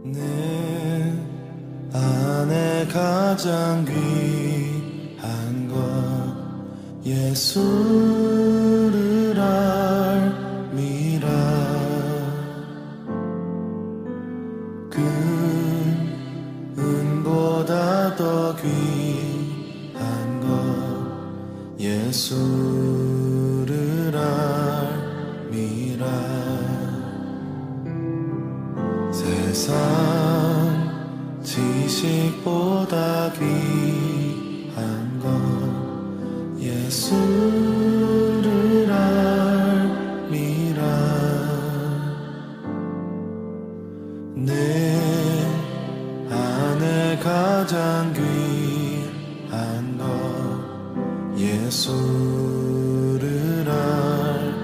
내 안에 가장 귀한 것 예수를 알미라. 그 은보다 더 귀한 것 예수를 알미라. 세상 지식보다 귀한 것 예수를 알미라. 내 안에 가장 귀한 것 예수를 알미라.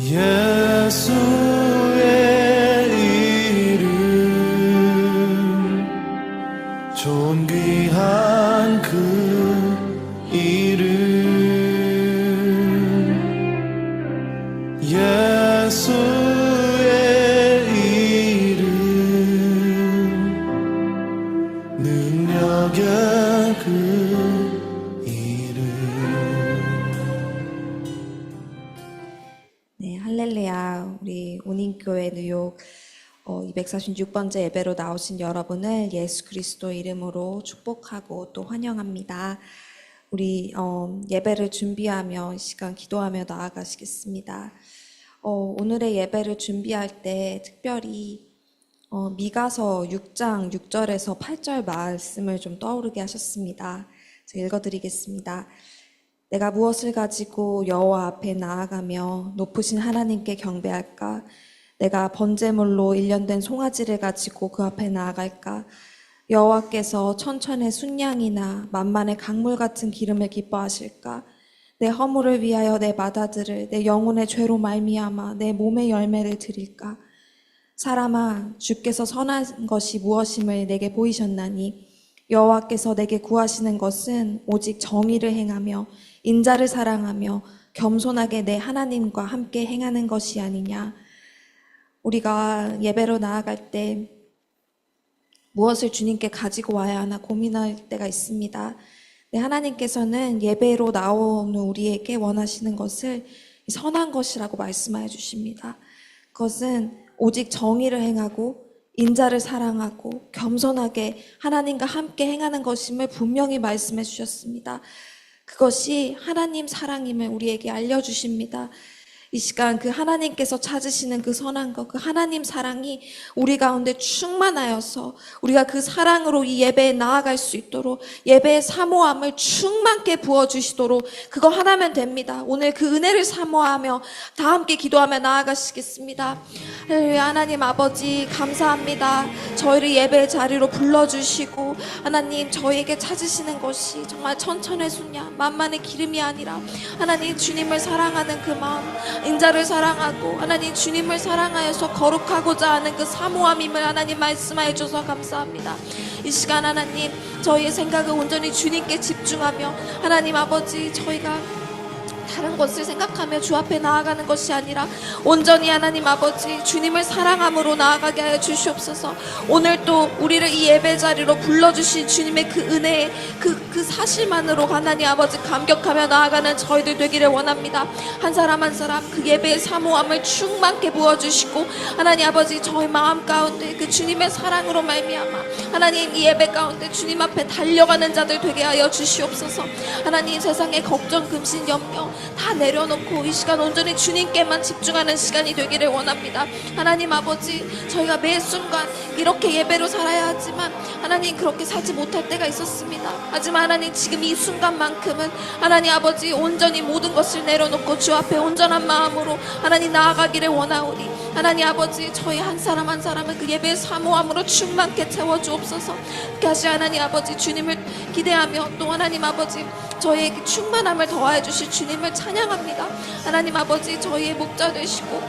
예수의 이름 존귀한 그 이름 예수의 이름 능력의 그 이름. 네, 할렐루야. 우리 운인교회 뉴욕 246번째 예배로 나오신 여러분을 예수 그리스도 이름으로 축복하고 또 환영합니다. 우리 예배를 준비하며 이 시간 기도하며 나아가시겠습니다. 오늘의 예배를 준비할 때 특별히 미가서 6장 6절에서 8절 말씀을 좀 떠오르게 하셨습니다. 제가 읽어드리겠습니다. 내가 무엇을 가지고 여호와 앞에 나아가며 높으신 하나님께 경배할까? 내가 번제물로 일련된 송아지를 가지고 그 앞에 나아갈까? 여호와께서 천천의 순양이나 만만의 강물 같은 기름을 기뻐하실까? 내 허물을 위하여 내 맏아들을 내 영혼의 죄로 말미암아 내 몸의 열매를 드릴까? 사람아, 주께서 선한 것이 무엇임을 내게 보이셨나니 여호와께서 내게 구하시는 것은 오직 정의를 행하며 인자를 사랑하며 겸손하게 내 하나님과 함께 행하는 것이 아니냐. 우리가 예배로 나아갈 때 무엇을 주님께 가지고 와야 하나 고민할 때가 있습니다. 하나님께서는 예배로 나오는 우리에게 원하시는 것을 선한 것이라고 말씀하여 주십니다. 그것은 오직 정의를 행하고 인자를 사랑하고 겸손하게 하나님과 함께 행하는 것임을 분명히 말씀해 주셨습니다. 그것이 하나님 사랑임을 우리에게 알려주십니다. 이 시간 그 하나님께서 찾으시는 그 선한 것, 그 하나님 사랑이 우리 가운데 충만하여서 우리가 그 사랑으로 이 예배에 나아갈 수 있도록 예배의 사모함을 충만케 부어주시도록 그거 하나면 됩니다. 오늘 그 은혜를 사모하며 다 함께 기도하며 나아가시겠습니다. 할렐루야. 하나님 아버지 감사합니다. 저희를 예배의 자리로 불러주시고 하나님 저희에게 찾으시는 것이 정말 천천의 순양 만만의 기름이 아니라 하나님 주님을 사랑하는 그 마음, 인자를 사랑하고 하나님 주님을 사랑하여서 거룩하고자 하는 그 사모함임을 하나님 말씀하여 주셔서 감사합니다. 이 시간 하나님 저희의 생각을 온전히 주님께 집중하며 하나님 아버지 저희가 다른 것을 생각하며 주 앞에 나아가는 것이 아니라 온전히 하나님 아버지 주님을 사랑함으로 나아가게 하여 주시옵소서. 오늘 또 우리를 이 예배 자리로 불러주신 주님의 그 은혜의 그 사실만으로 하나님 아버지 감격하며 나아가는 저희들 되기를 원합니다. 한 사람 한 사람 그 예배의 사모함을 충만케 부어주시고 하나님 아버지 저희 마음 가운데 그 주님의 사랑으로 말미암아 하나님 이 예배 가운데 주님 앞에 달려가는 자들 되게 하여 주시옵소서. 하나님 세상의 걱정 금신 염려 다 내려놓고 이 시간 온전히 주님께만 집중하는 시간이 되기를 원합니다. 하나님 아버지 저희가 매 순간 이렇게 예배로 살아야 하지만 하나님 그렇게 살지 못할 때가 있었습니다. 하지만 하나님 지금 이 순간만큼은 하나님 아버지 온전히 모든 것을 내려놓고 주 앞에 온전한 마음으로 하나님 나아가기를 원하오니 하나님 아버지 저희 한 사람 한 사람은 그 예배의 사모함으로 충만케 채워주옵소서. 다시 하나님 아버지 주님을 기대하며 또 하나님 아버지 저희에게 충만함을 더하여 주실 주님을 찬양합니다. 하나님 아버지 저희의 목자 되시고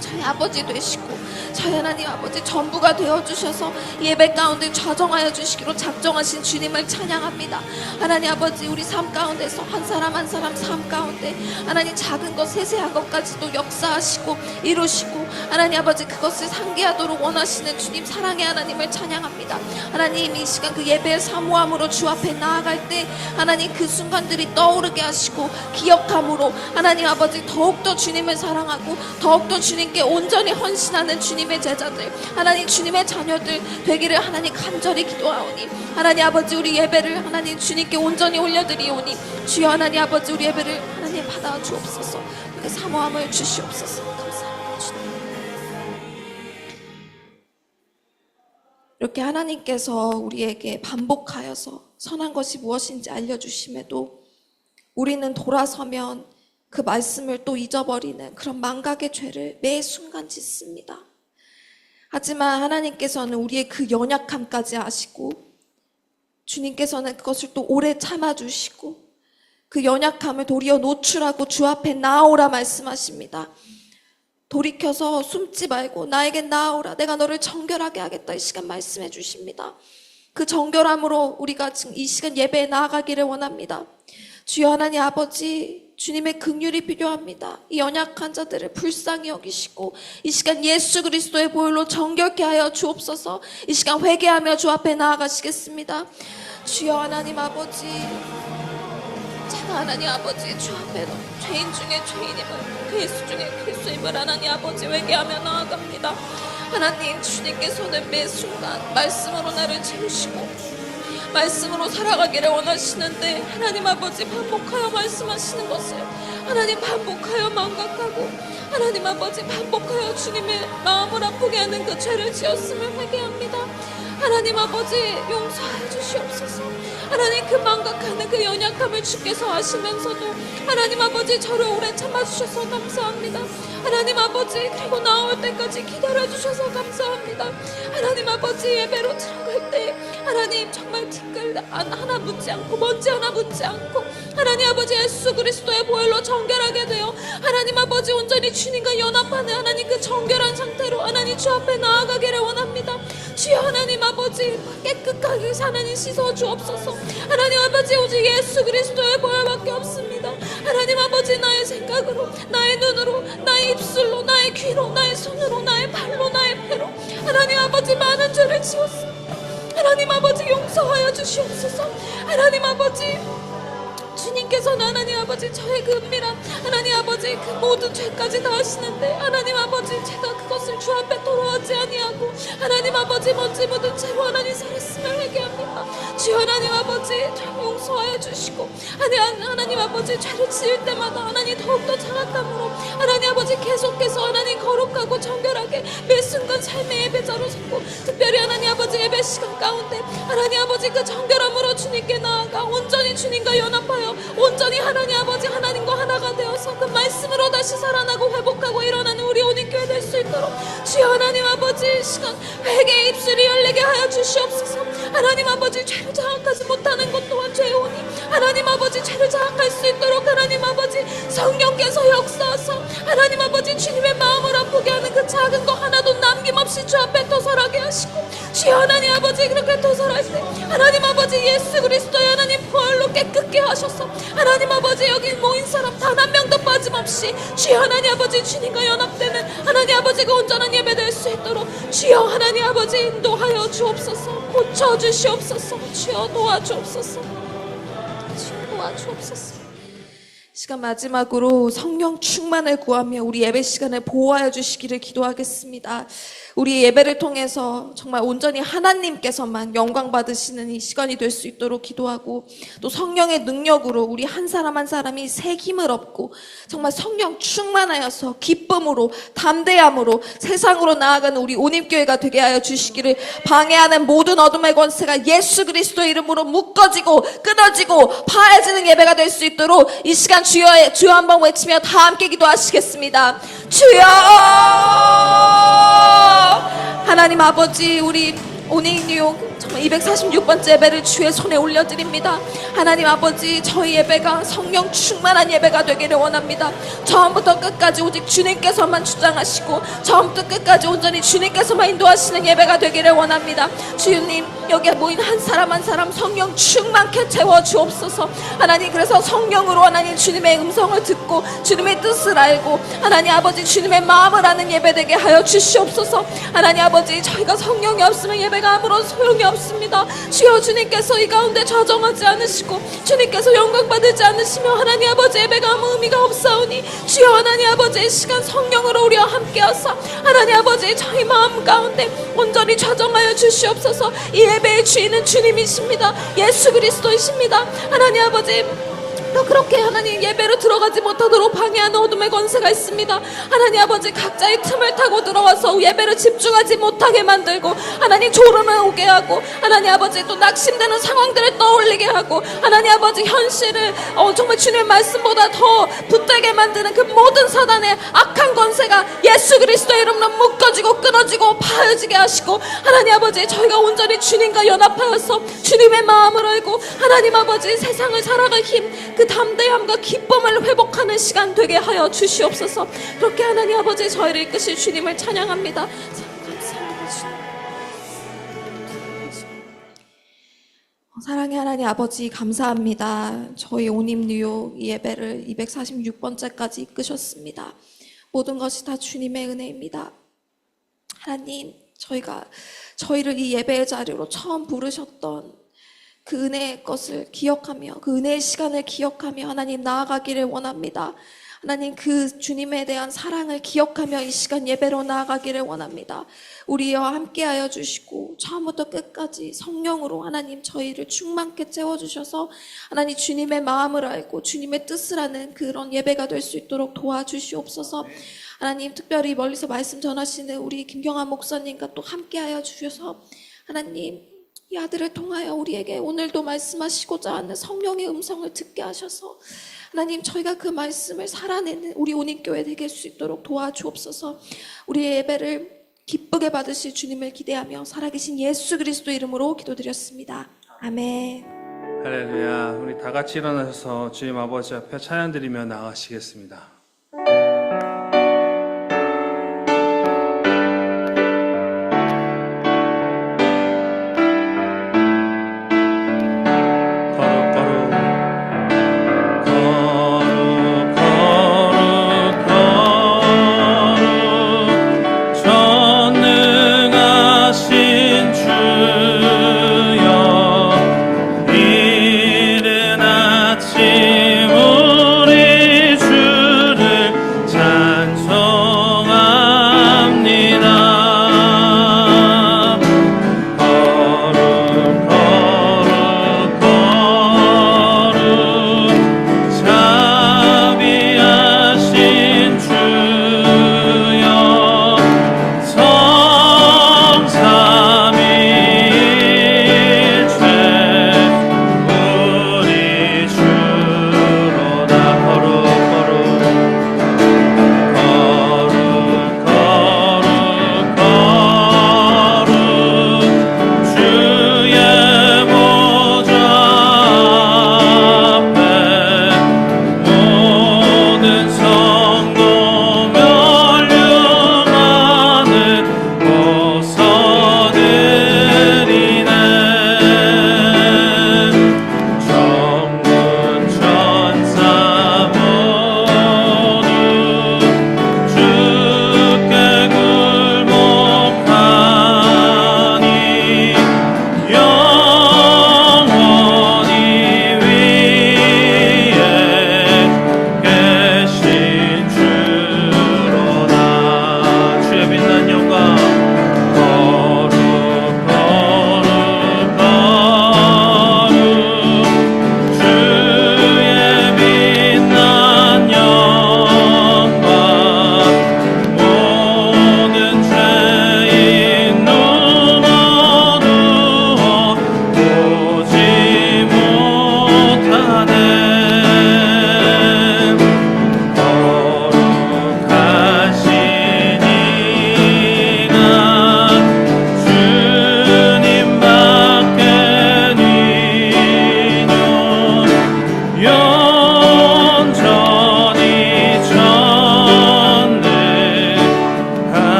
저희 아버지 되시고 저희 하나님 아버지 전부가 되어주셔서 예배 가운데 좌정하여 주시기로 작정하신 주님을 찬양합니다. 하나님 아버지 우리 삶 가운데서 한 사람 한 사람 삶 가운데 하나님 작은 것 세세한 것까지도 역사하시고 이루시고 하나님 아버지 그것을 상기하도록 원하시는 주님 사랑의 하나님을 찬양합니다. 하나님 이 시간 그 예배의 사모함으로 주 앞에 나아갈 때 하나님 그 순간들이 떠오르게 하시고 기억함으로 하나님 아버지 더욱더 주님을 사랑하고 더욱더 주님께 온전히 헌신하는 주님의 제자들 하나님 주님의 자녀들 되기를 하나님 간절히 기도하오니 하나님 아버지 우리 예배를 하나님 주님께 온전히 올려드리오니 주여 하나님 아버지 우리 예배를 하나님 받아 주옵소서. 그 사모함을 주시옵소서. 감사합니다 주님. 이렇게 하나님께서 우리에게 반복하여서 선한 것이 무엇인지 알려주심에도 우리는 돌아서면 그 말씀을 또 잊어버리는 그런 망각의 죄를 매 순간 짓습니다. 하지만 하나님께서는 우리의 그 연약함까지 아시고 주님께서는 그것을 또 오래 참아주시고 그 연약함을 도리어 노출하고 주 앞에 나아오라 말씀하십니다. 돌이켜서 숨지 말고 나에게 나아오라 내가 너를 정결하게 하겠다 이 시간 말씀해 주십니다. 그 정결함으로 우리가 지금 이 시간 예배에 나아가기를 원합니다. 주여 하나님 아버지 주님의 긍휼이 필요합니다. 이 연약한 자들을 불쌍히 여기시고 이 시간 예수 그리스도의 보혈로 정결케 하여 주옵소서. 이 시간 회개하며 주 앞에 나아가시겠습니다. 주여 하나님 아버지 제가 하나님 아버지 주 앞에 죄인 중에 죄인임을 괴수 중에 괴수임을 하나님 아버지 회개하며 나아갑니다. 하나님 주님께서는 매 순간 말씀으로 나를 채우시고 말씀으로 살아가기를 원하시는데 하나님 아버지 반복하여 말씀하시는 것을 하나님 반복하여 망각하고 하나님 아버지 반복하여 주님의 마음을 아프게 하는 그 죄를 지었음을 회개합니다. 하나님 아버지 용서해 주시옵소서. 하나님 그 망각하는 그 연약함을 주께서 아시면서도 하나님 아버지 저를 오래 참아주셔서 감사합니다. 하나님 아버지 그리고 나올 때까지 기다려주셔서 감사합니다. 하나님 아버지 예배로 들어갈 때 하나님 정말 티끌 하나 묻지 않고 먼지 하나 묻지 않고 하나님 아버지 예수 그리스도의 보혈로 정결하게 되어 하나님 아버지 온전히 주님과 연합하는 하나님 그 정결한 상태로 하나님 주 앞에 나아가기를 원합니다. 주여 하나님 아버지 깨끗하게 하나님 씻어 주옵소서. 하나님 아버지 오직 예수 그리스도의 보혈밖에 없습니다. 하나님 아버지 나의 생각으로 나의 눈으로 나의 입술로 나의 귀로 나의 손으로 나의 발로 나의 배로 하나님 아버지 많은 죄를 지었습니다. 하나님 아버지 용서하여 주시옵소서. 하나님 아버지 주님께서는 하나님 아버지 저의 그 은밀한 하나님 아버지 그 모든 죄까지 다 하시는데 하나님 아버지 제가 그것을 주 앞에 돌아오지 아니하고 하나님 아버지 먼지 묻은 채로 하나님 살았음을 회개합니다. 주여 하나님 아버지 용서하여 주시고 하나님 아버지 죄를 지을 때마다 하나님 더욱더 장악함으로 하나님 아버지 계속해서 하나님 거룩하고 정결하게 매 순간 삶의 예배자로 서고 특별히 하나님 아버지 예배 시간 가운데 하나님 아버지 그 정결함으로 주님께 나아가 온전히 주님과 연합하여 온전히 하나님 아버지 하나님과 하나가 되어서 그 말씀으로 다시 살아나고 회복하고 일어나는 우리 오님교회 될 수 있도록 주여 하나님 아버지 시간 회개의 입술이 열리게 하여 주시옵소서. 하나님 아버지 죄를 자학하지 못하는 것 또한 죄오니 하나님 아버지 죄를 자학할 수 있도록 하나님 아버지 성령께서 역사하사 하나님 아버지 주님의 마음을 아프게 하는 그 작은 거 하나도 남김없이 주 앞에 도설하게 하시고 주여 하나님 아버지 그렇게 도설할 때 하나님 아버지 예수 그리스도의 하나님 보혈로 깨끗게 하셔서 하나님 아버지 여기 모인 사람 단 한 명도 빠짐없이 주여 하나님 아버지 주님과 연합되는 하나님 아버지 그 온전한 예배 될 수 있도록 주여 하나님 아버지 인도하여 주옵소서. 고쳐주시옵소서. 주여 도와주옵소서. 주여 도와주옵소서. 시간 마지막으로 성령 충만을 구하며 우리 예배 시간을 보호하여 주시기를 기도하겠습니다. 우리 예배를 통해서 정말 온전히 하나님께서만 영광 받으시는 이 시간이 될 수 있도록 기도하고 또 성령의 능력으로 우리 한 사람 한 사람이 새 힘을 얻고 정말 성령 충만하여서 기쁨으로 담대함으로 세상으로 나아가는 우리 온입교회가 되게 하여 주시기를 방해하는 모든 어둠의 권세가 예수 그리스도의 이름으로 묶어지고 끊어지고 파해지는 예배가 될 수 있도록 이 시간 주여 한번 외치며 다 함께 기도하시겠습니다. 주여 하나님 아버지 우리 오닝뉴욕 정말 246번째 예배를 주의 손에 올려드립니다. 하나님 아버지, 저희 예배가 성령 충만한 예배가 되기를 원합니다. 처음부터 끝까지 오직 주님께서만 주장하시고 처음부터 끝까지 온전히 주님께서만 인도하시는 예배가 되기를 원합니다. 주님, 여기에 모인 한 사람 한 사람 성령 충만케 채워 주옵소서. 하나님, 그래서 성령으로 하나님 주님의 음성을 듣고 주님의 뜻을 알고 하나님 아버지 주님의 마음을 아는 예배 되게 하여 주시옵소서. 하나님 아버지, 저희가 성령이 없으면 예배가 아무런 소용이 없습니다. 주여, 주님께서 이 가운데 좌정하지 않으시고 주님께서 영광 받지 않으시며 하나님 아버지 예배가 아무 의미가 없사오니 주여 하나님 아버지의 시간 성령으로 우리와 함께하사 하나님 아버지 저희 마음 가운데 온전히 좌정하여 주시옵소서. 이 예배의 주인은 주님이십니다. 예수 그리스도이십니다. 하나님 아버지, 또 그렇게 하나님 예배로 들어가지 못하도록 방해하는 어둠의 권세가 있습니다. 하나님 아버지, 각자의 틈을 타고 들어와서 예배를 집중하지 못하게 만들고 하나님 조롱을 오게 하고 하나님 아버지 또 낙심되는 상황들을 떠올리게 하고 하나님 아버지 현실을 정말 주님의 말씀보다 더 붙들게 만드는 그 모든 사단의 악한 권세가 예수 그리스도의 이름으로 묶어지고 끊어지고 파여지게 하시고 하나님 아버지, 저희가 온전히 주님과 연합하여서 주님의 마음을 알고 하나님 아버지 세상을 살아갈 힘, 그 담대함과 기쁨을 회복하는 시간 되게 하여 주시옵소서. 그렇게 하나님 아버지 저희를 이끄실 주님을 찬양합니다. 감사합니다. 사랑의 하나님 아버지, 감사합니다. 저희 온임 뉴욕 이 예배를 246번째까지 이끄셨습니다. 모든 것이 다 주님의 은혜입니다. 하나님, 저희를 이 예배의 자리로 처음 부르셨던 그 은혜의 것을 기억하며 그 은혜의 시간을 기억하며 하나님 나아가기를 원합니다. 하나님, 그 주님에 대한 사랑을 기억하며 이 시간 예배로 나아가기를 원합니다. 우리와 함께하여 주시고 처음부터 끝까지 성령으로 하나님 저희를 충만케 채워주셔서 하나님 주님의 마음을 알고 주님의 뜻을 아는 그런 예배가 될 수 있도록 도와주시옵소서. 하나님, 특별히 멀리서 말씀 전하시는 우리 김경환 목사님과 또 함께하여 주셔서 하나님 이 아들을 통하여 우리에게 오늘도 말씀하시고자 하는 성령의 음성을 듣게 하셔서 하나님 저희가 그 말씀을 살아내는 우리 온익교회 되게 할 수 있도록 도와주옵소서. 우리의 예배를 기쁘게 받으실 주님을 기대하며 살아계신 예수 그리스도 이름으로 기도드렸습니다. 아멘. 할렐루야. 우리 다 같이 일어나셔서 주님 아버지 앞에 찬양드리며 나아가시겠습니다. 우리 주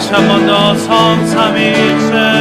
다시 한 번 더 성삼위일체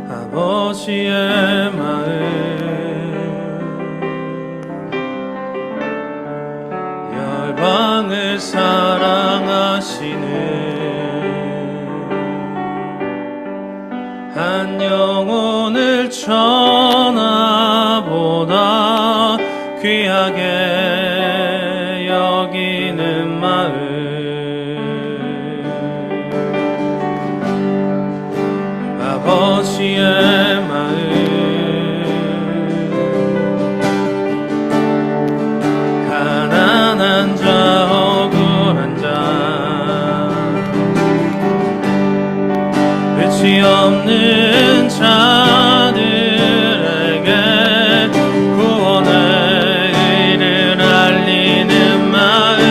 아버지의 마음 열방을 사랑하시는 한 영혼을 천하보다 귀하게 여기는 마음 아버지의 마음 가난한 자 억울한 자 끝이 없는 자들에게 구원의 의를 알리는 마음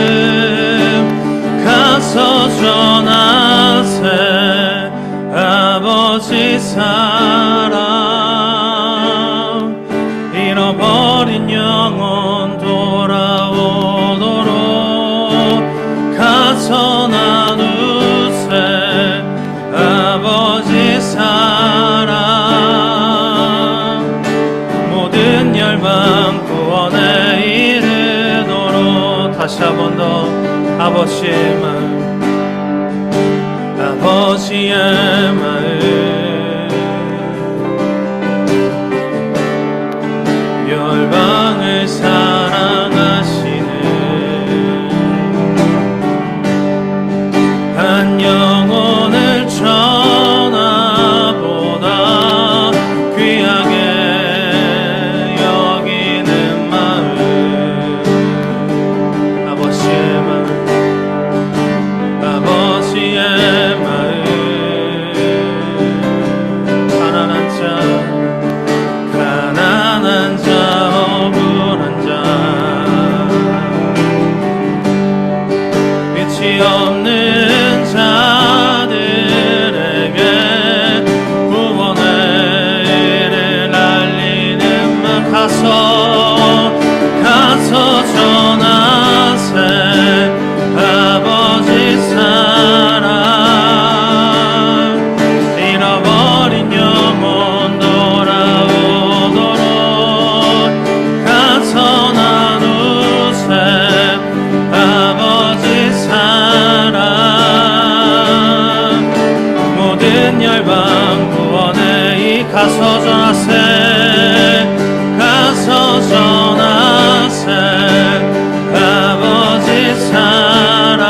가서 전하세 아버지 사랑 잃어버린 영혼 돌아오도록 가서 나누세 아버지 사랑 모든 열방 구원에 이르도록 다시 한 번 더 아버지의 마음 아버지의 마음 열방을 사랑하시는 한 영혼을 천하보다 귀하게 여기는 마음 아버지의 마음 아버지의 마음 가난한 자 억울한 자 빛이 없는 자들에게 구원의 일을 알리는 마 가서 전하세 아버지 사랑 잃어버린 영혼 돌아오도록 가서 나누세 아버지 사랑 모든 열방 구원에 가서 전하세 가서 전하세 아버지 사랑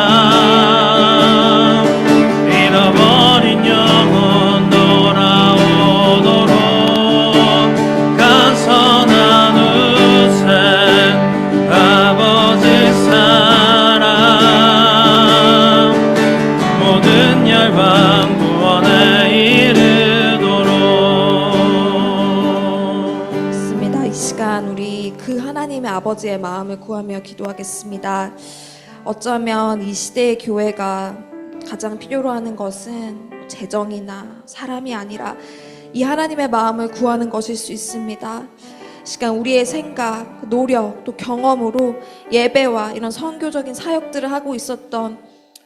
잃어버린 영혼 돌아오도록 가서 나누세 아버지 사랑 모든 열방 구원에 이르도록 있습니다. 이 시간 우리 그 하나님의 아버지의 마음을 구하며 기도하겠습니다. 어쩌면 이 시대의 교회가 가장 필요로 하는 것은 재정이나 사람이 아니라 이 하나님의 마음을 구하는 것일 수 있습니다. 이 시간 우리의 생각, 노력, 또 경험으로 예배와 이런 선교적인 사역들을 하고 있었던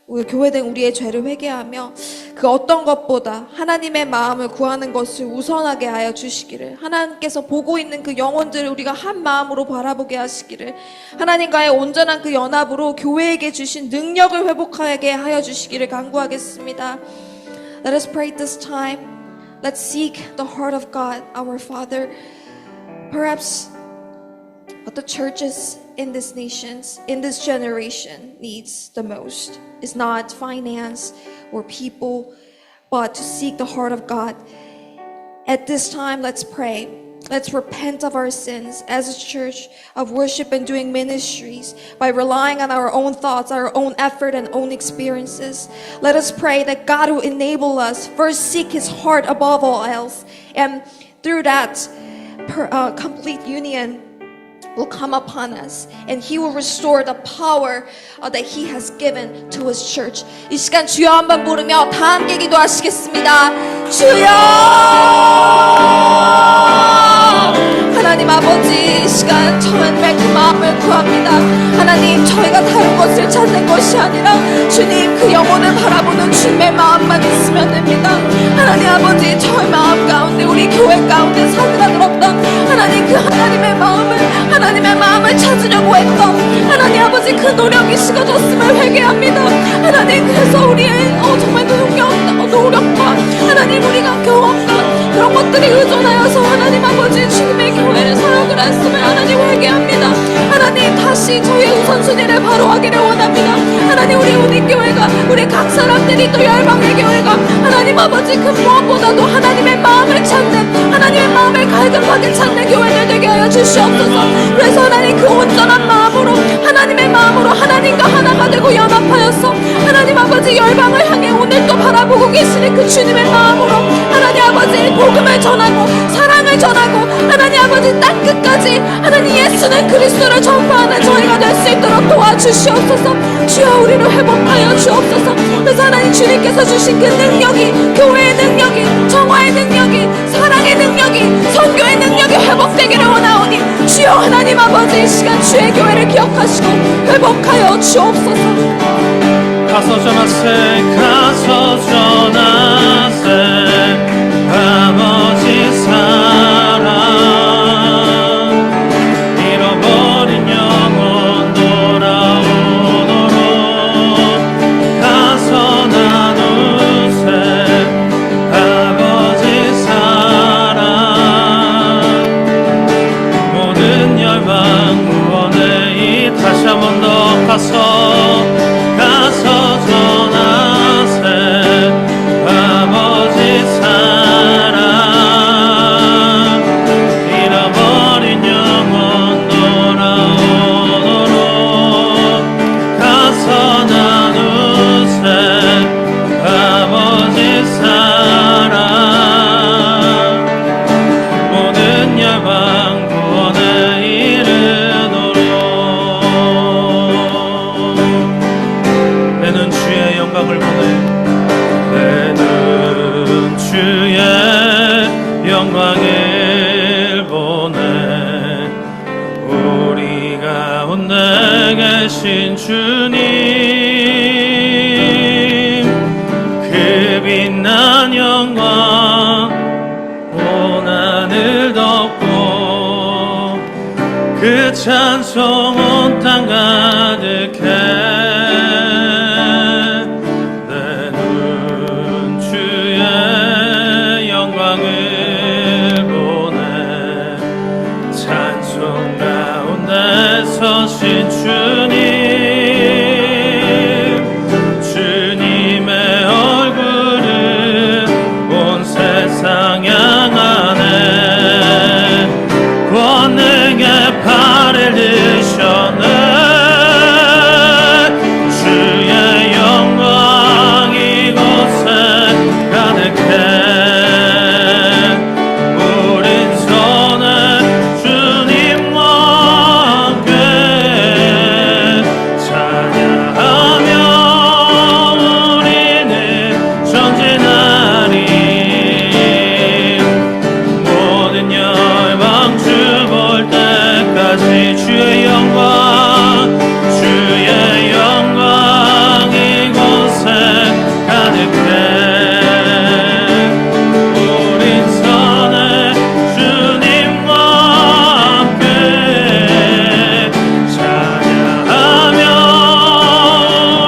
우리 교회된 우리의 죄를 회개하며 그 어떤 것보다 하나님의 마음을 구하는 것을 우선하게 하여 주시기를, 하나님께서 보고 있는 그 영혼들을 우리가 한 마음으로 바라보게 하시기를, 하나님과의 온전한 그 연합으로 교회에게 주신 능력을 회복하게 하여 주시기를 간구하겠습니다. Let us pray this time. Let's seek the heart of God, our Father. Perhaps what the churches in this nations, in this generation needs the most is not finance or people, but to seek the heart of God. At this time, let's pray. Let's repent of our sins as a church of worship and doing ministries by relying on our own thoughts, our own effort, and own experiences. Let us pray that God will enable us first seek His heart above all else, and through that complete union will come upon us, and He will restore the power that He has given to His church. 이 시간 주여 한번 부르며 다 함께 기도하시겠습니다. 주여! 하나님 아버지, 이 시간 저희의 그 마음을 구합니다. 하나님, 저희가 다른 것을 찾는 것이 아니라 주님 그 영혼을 바라보는 주님의 마음만 있으면 됩니다. 하나님 아버지, 저의 마음 가운데, 우리 교회 가운데 사그라들었던 하나님, 그 하나님의 마음을 찾으려고 했던 하나님 아버지, 그 노력이 식어졌음을 회개합니다. 하나님, 그래서 우리의 정말 노력과 하나님, 우리가 경험과 그런 것들이 의존하여서 하나님 아버지, 주님의 교회를 사역을 했음을 하나님 회개합니다. 하나님, 다시 저희 우선순위를 바로 하기를 원합니다. 하나님, 우리 우리교회가, 우리 각 사람들이 또 열방의 교회가 하나님 아버지, 그 무엇보다도 하나님의 마음을 찾는, 하나님의 마음을 갈급하게 찾는 교회들 되게 하여 주시옵소서. 그래서 하나님, 그 온전한 마음으로, 하나님의 마음으로 하나님과 하나가 되고 연합하여서 하나님 아버지, 열방을 향해 오늘 또 바라보고 계시는 그 주님의 마음으로 하나님 아버지, 복음을 전하고 사랑을 전하고 하나님 아버지, 땅 끝까지 하나님 예수는 그리스도를 전파하는 저희가 될 수 있도록 도와주시옵소서. 주여, 우리를 회복하여 주옵소서. 그래서 하나님, 주님께서 주신 그 능력이, 교회의 능력이, 정화의 능력이, 사랑의 능력이, 선교의 능력이 회복되기를 원하오니 주여 하나님 아버지, 이 시간 주의 교회를 기억하시고 회복하여 주옵소서. 가서 전하세, 가서 전하세, 아버지 사랑, 잃어버린 영혼 돌아오도록 가서 나누세, 아버지 사랑, 모든 열방 구원에 이 다시 한 번 더 가서 전하세, 아버지 사랑, 잃어버린 영혼 돌아오도록 가서 나누세, 아버지 사랑, 모든 열방 구원에 이르도록. 내는 주의 영광을 보내, 내는 주의 영광을 보내, 우리 가운데 계신 주님, 그 빛난 영광 온 하늘 덮고 그 찬송 온 땅 가득해. 서신 주님, 주님의 얼굴을 온 세상 향하네, 권능의 팔을 드셨네, 주의 영광 이곳에 가득해. 주의 영광 이곳에 가득해. 우린 선해 주님과 함께 찬양하며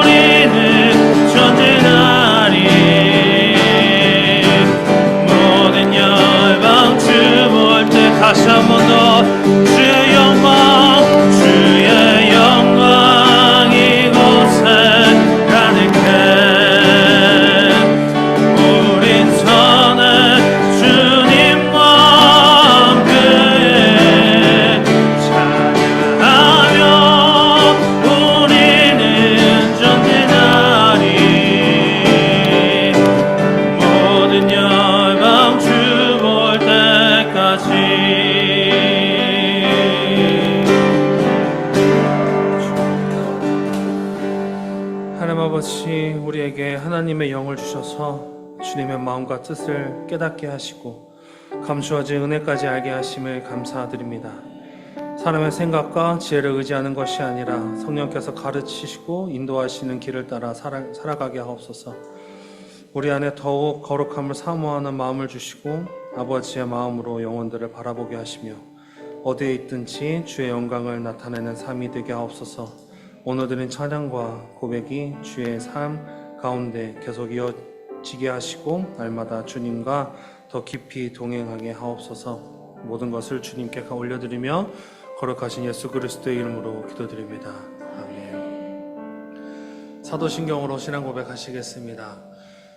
우리는 전진하리. 모든 열방 주 볼 때 다시 한 번 더 주의 영광 이곳에 가득해. 우린 선해 주님과 함께 찬양하며 우리는 전진하리. 모든 열방 주 볼 때까지. 아버지, 우리에게 하나님의 영을 주셔서 주님의 마음과 뜻을 깨닫게 하시고 감추어진 은혜까지 알게 하심을 감사드립니다. 사람의 생각과 지혜를 의지하는 것이 아니라 성령께서 가르치시고 인도하시는 길을 따라 살아가게 하옵소서. 우리 안에 더욱 거룩함을 사모하는 마음을 주시고 아버지의 마음으로 영혼들을 바라보게 하시며 어디에 있든지 주의 영광을 나타내는 삶이 되게 하옵소서. 오늘 드린 찬양과 고백이 주의 삶 가운데 계속 이어지게 하시고 날마다 주님과 더 깊이 동행하게 하옵소서. 모든 것을 주님께 올려드리며 거룩하신 예수 그리스도의 이름으로 기도드립니다. 아멘. 사도신경으로 신앙 고백하시겠습니다.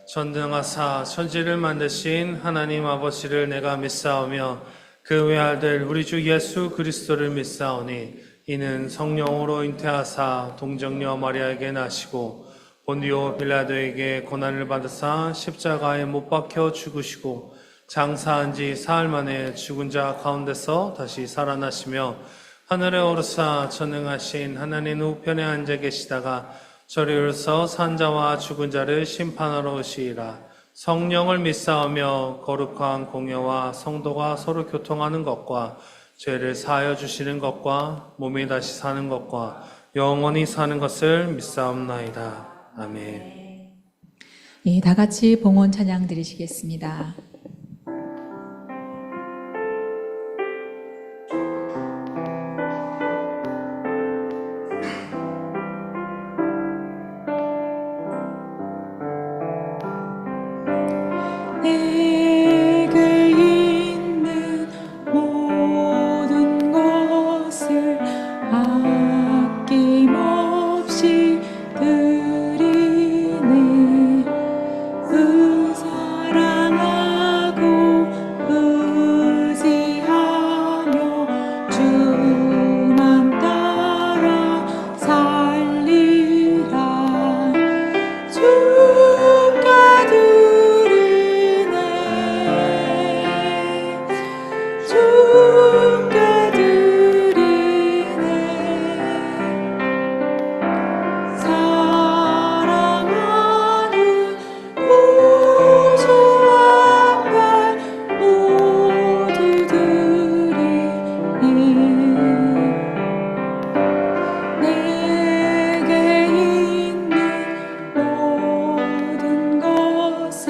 전능하사 천지를 만드신 하나님 아버지를 내가 믿사오며 그 외아들 우리 주 예수 그리스도를 믿사오니 이는 성령으로 잉태하사 동정녀 마리아에게 나시고 본디오 빌라도에게 고난을 받으사 십자가에 못 박혀 죽으시고 장사한 지 사흘 만에 죽은 자 가운데서 다시 살아나시며 하늘에 오르사 전능하신 하나님 우편에 앉아 계시다가 저리 오르서 산자와 죽은 자를 심판하러 오시리라. 성령을 믿사오며 거룩한 공예와 성도가 서로 교통하는 것과 죄를 사하여 주시는 것과 몸이 다시 사는 것과 영원히 사는 것을 믿사옵나이다. 아멘. 예, 다 같이 봉헌 찬양 드리시겠습니다. 내게 있는 모든 것을 아낌없이 드리네. 사랑하고 의지하며 주만 따라 살리라. 주께 드리네. 주께 드리네. 사랑하는 구주 앞에 모두 드리네. 내게 있는 모든 것을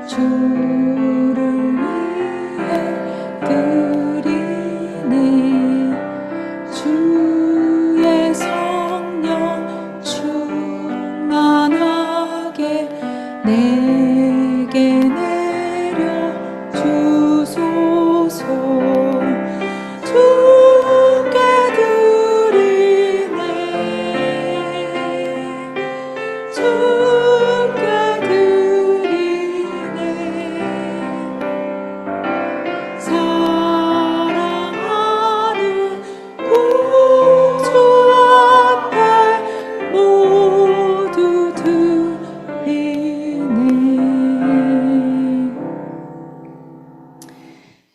주를 위해 드리네. 주의 성령 충만하게 내게 내려 주소서. 주께 드리네. 주께 드리네. 사랑하는 구주 앞에 모두 드리네.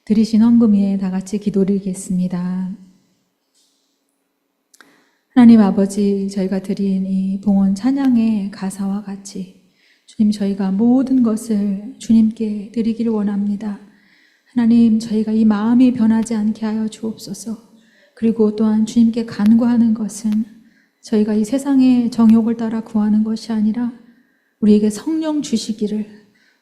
드리신 헌금 위에 다 같이 기도드리겠습니다. 하나님 아버지, 저희가 드린 이 봉헌 찬양의 가사와 같이 주님, 저희가 모든 것을 주님께 드리기를 원합니다. 하나님, 저희가 이 마음이 변하지 않게 하여 주옵소서. 그리고 또한 주님께 간구하는 것은 저희가 이 세상의 정욕을 따라 구하는 것이 아니라 우리에게 성령 주시기를,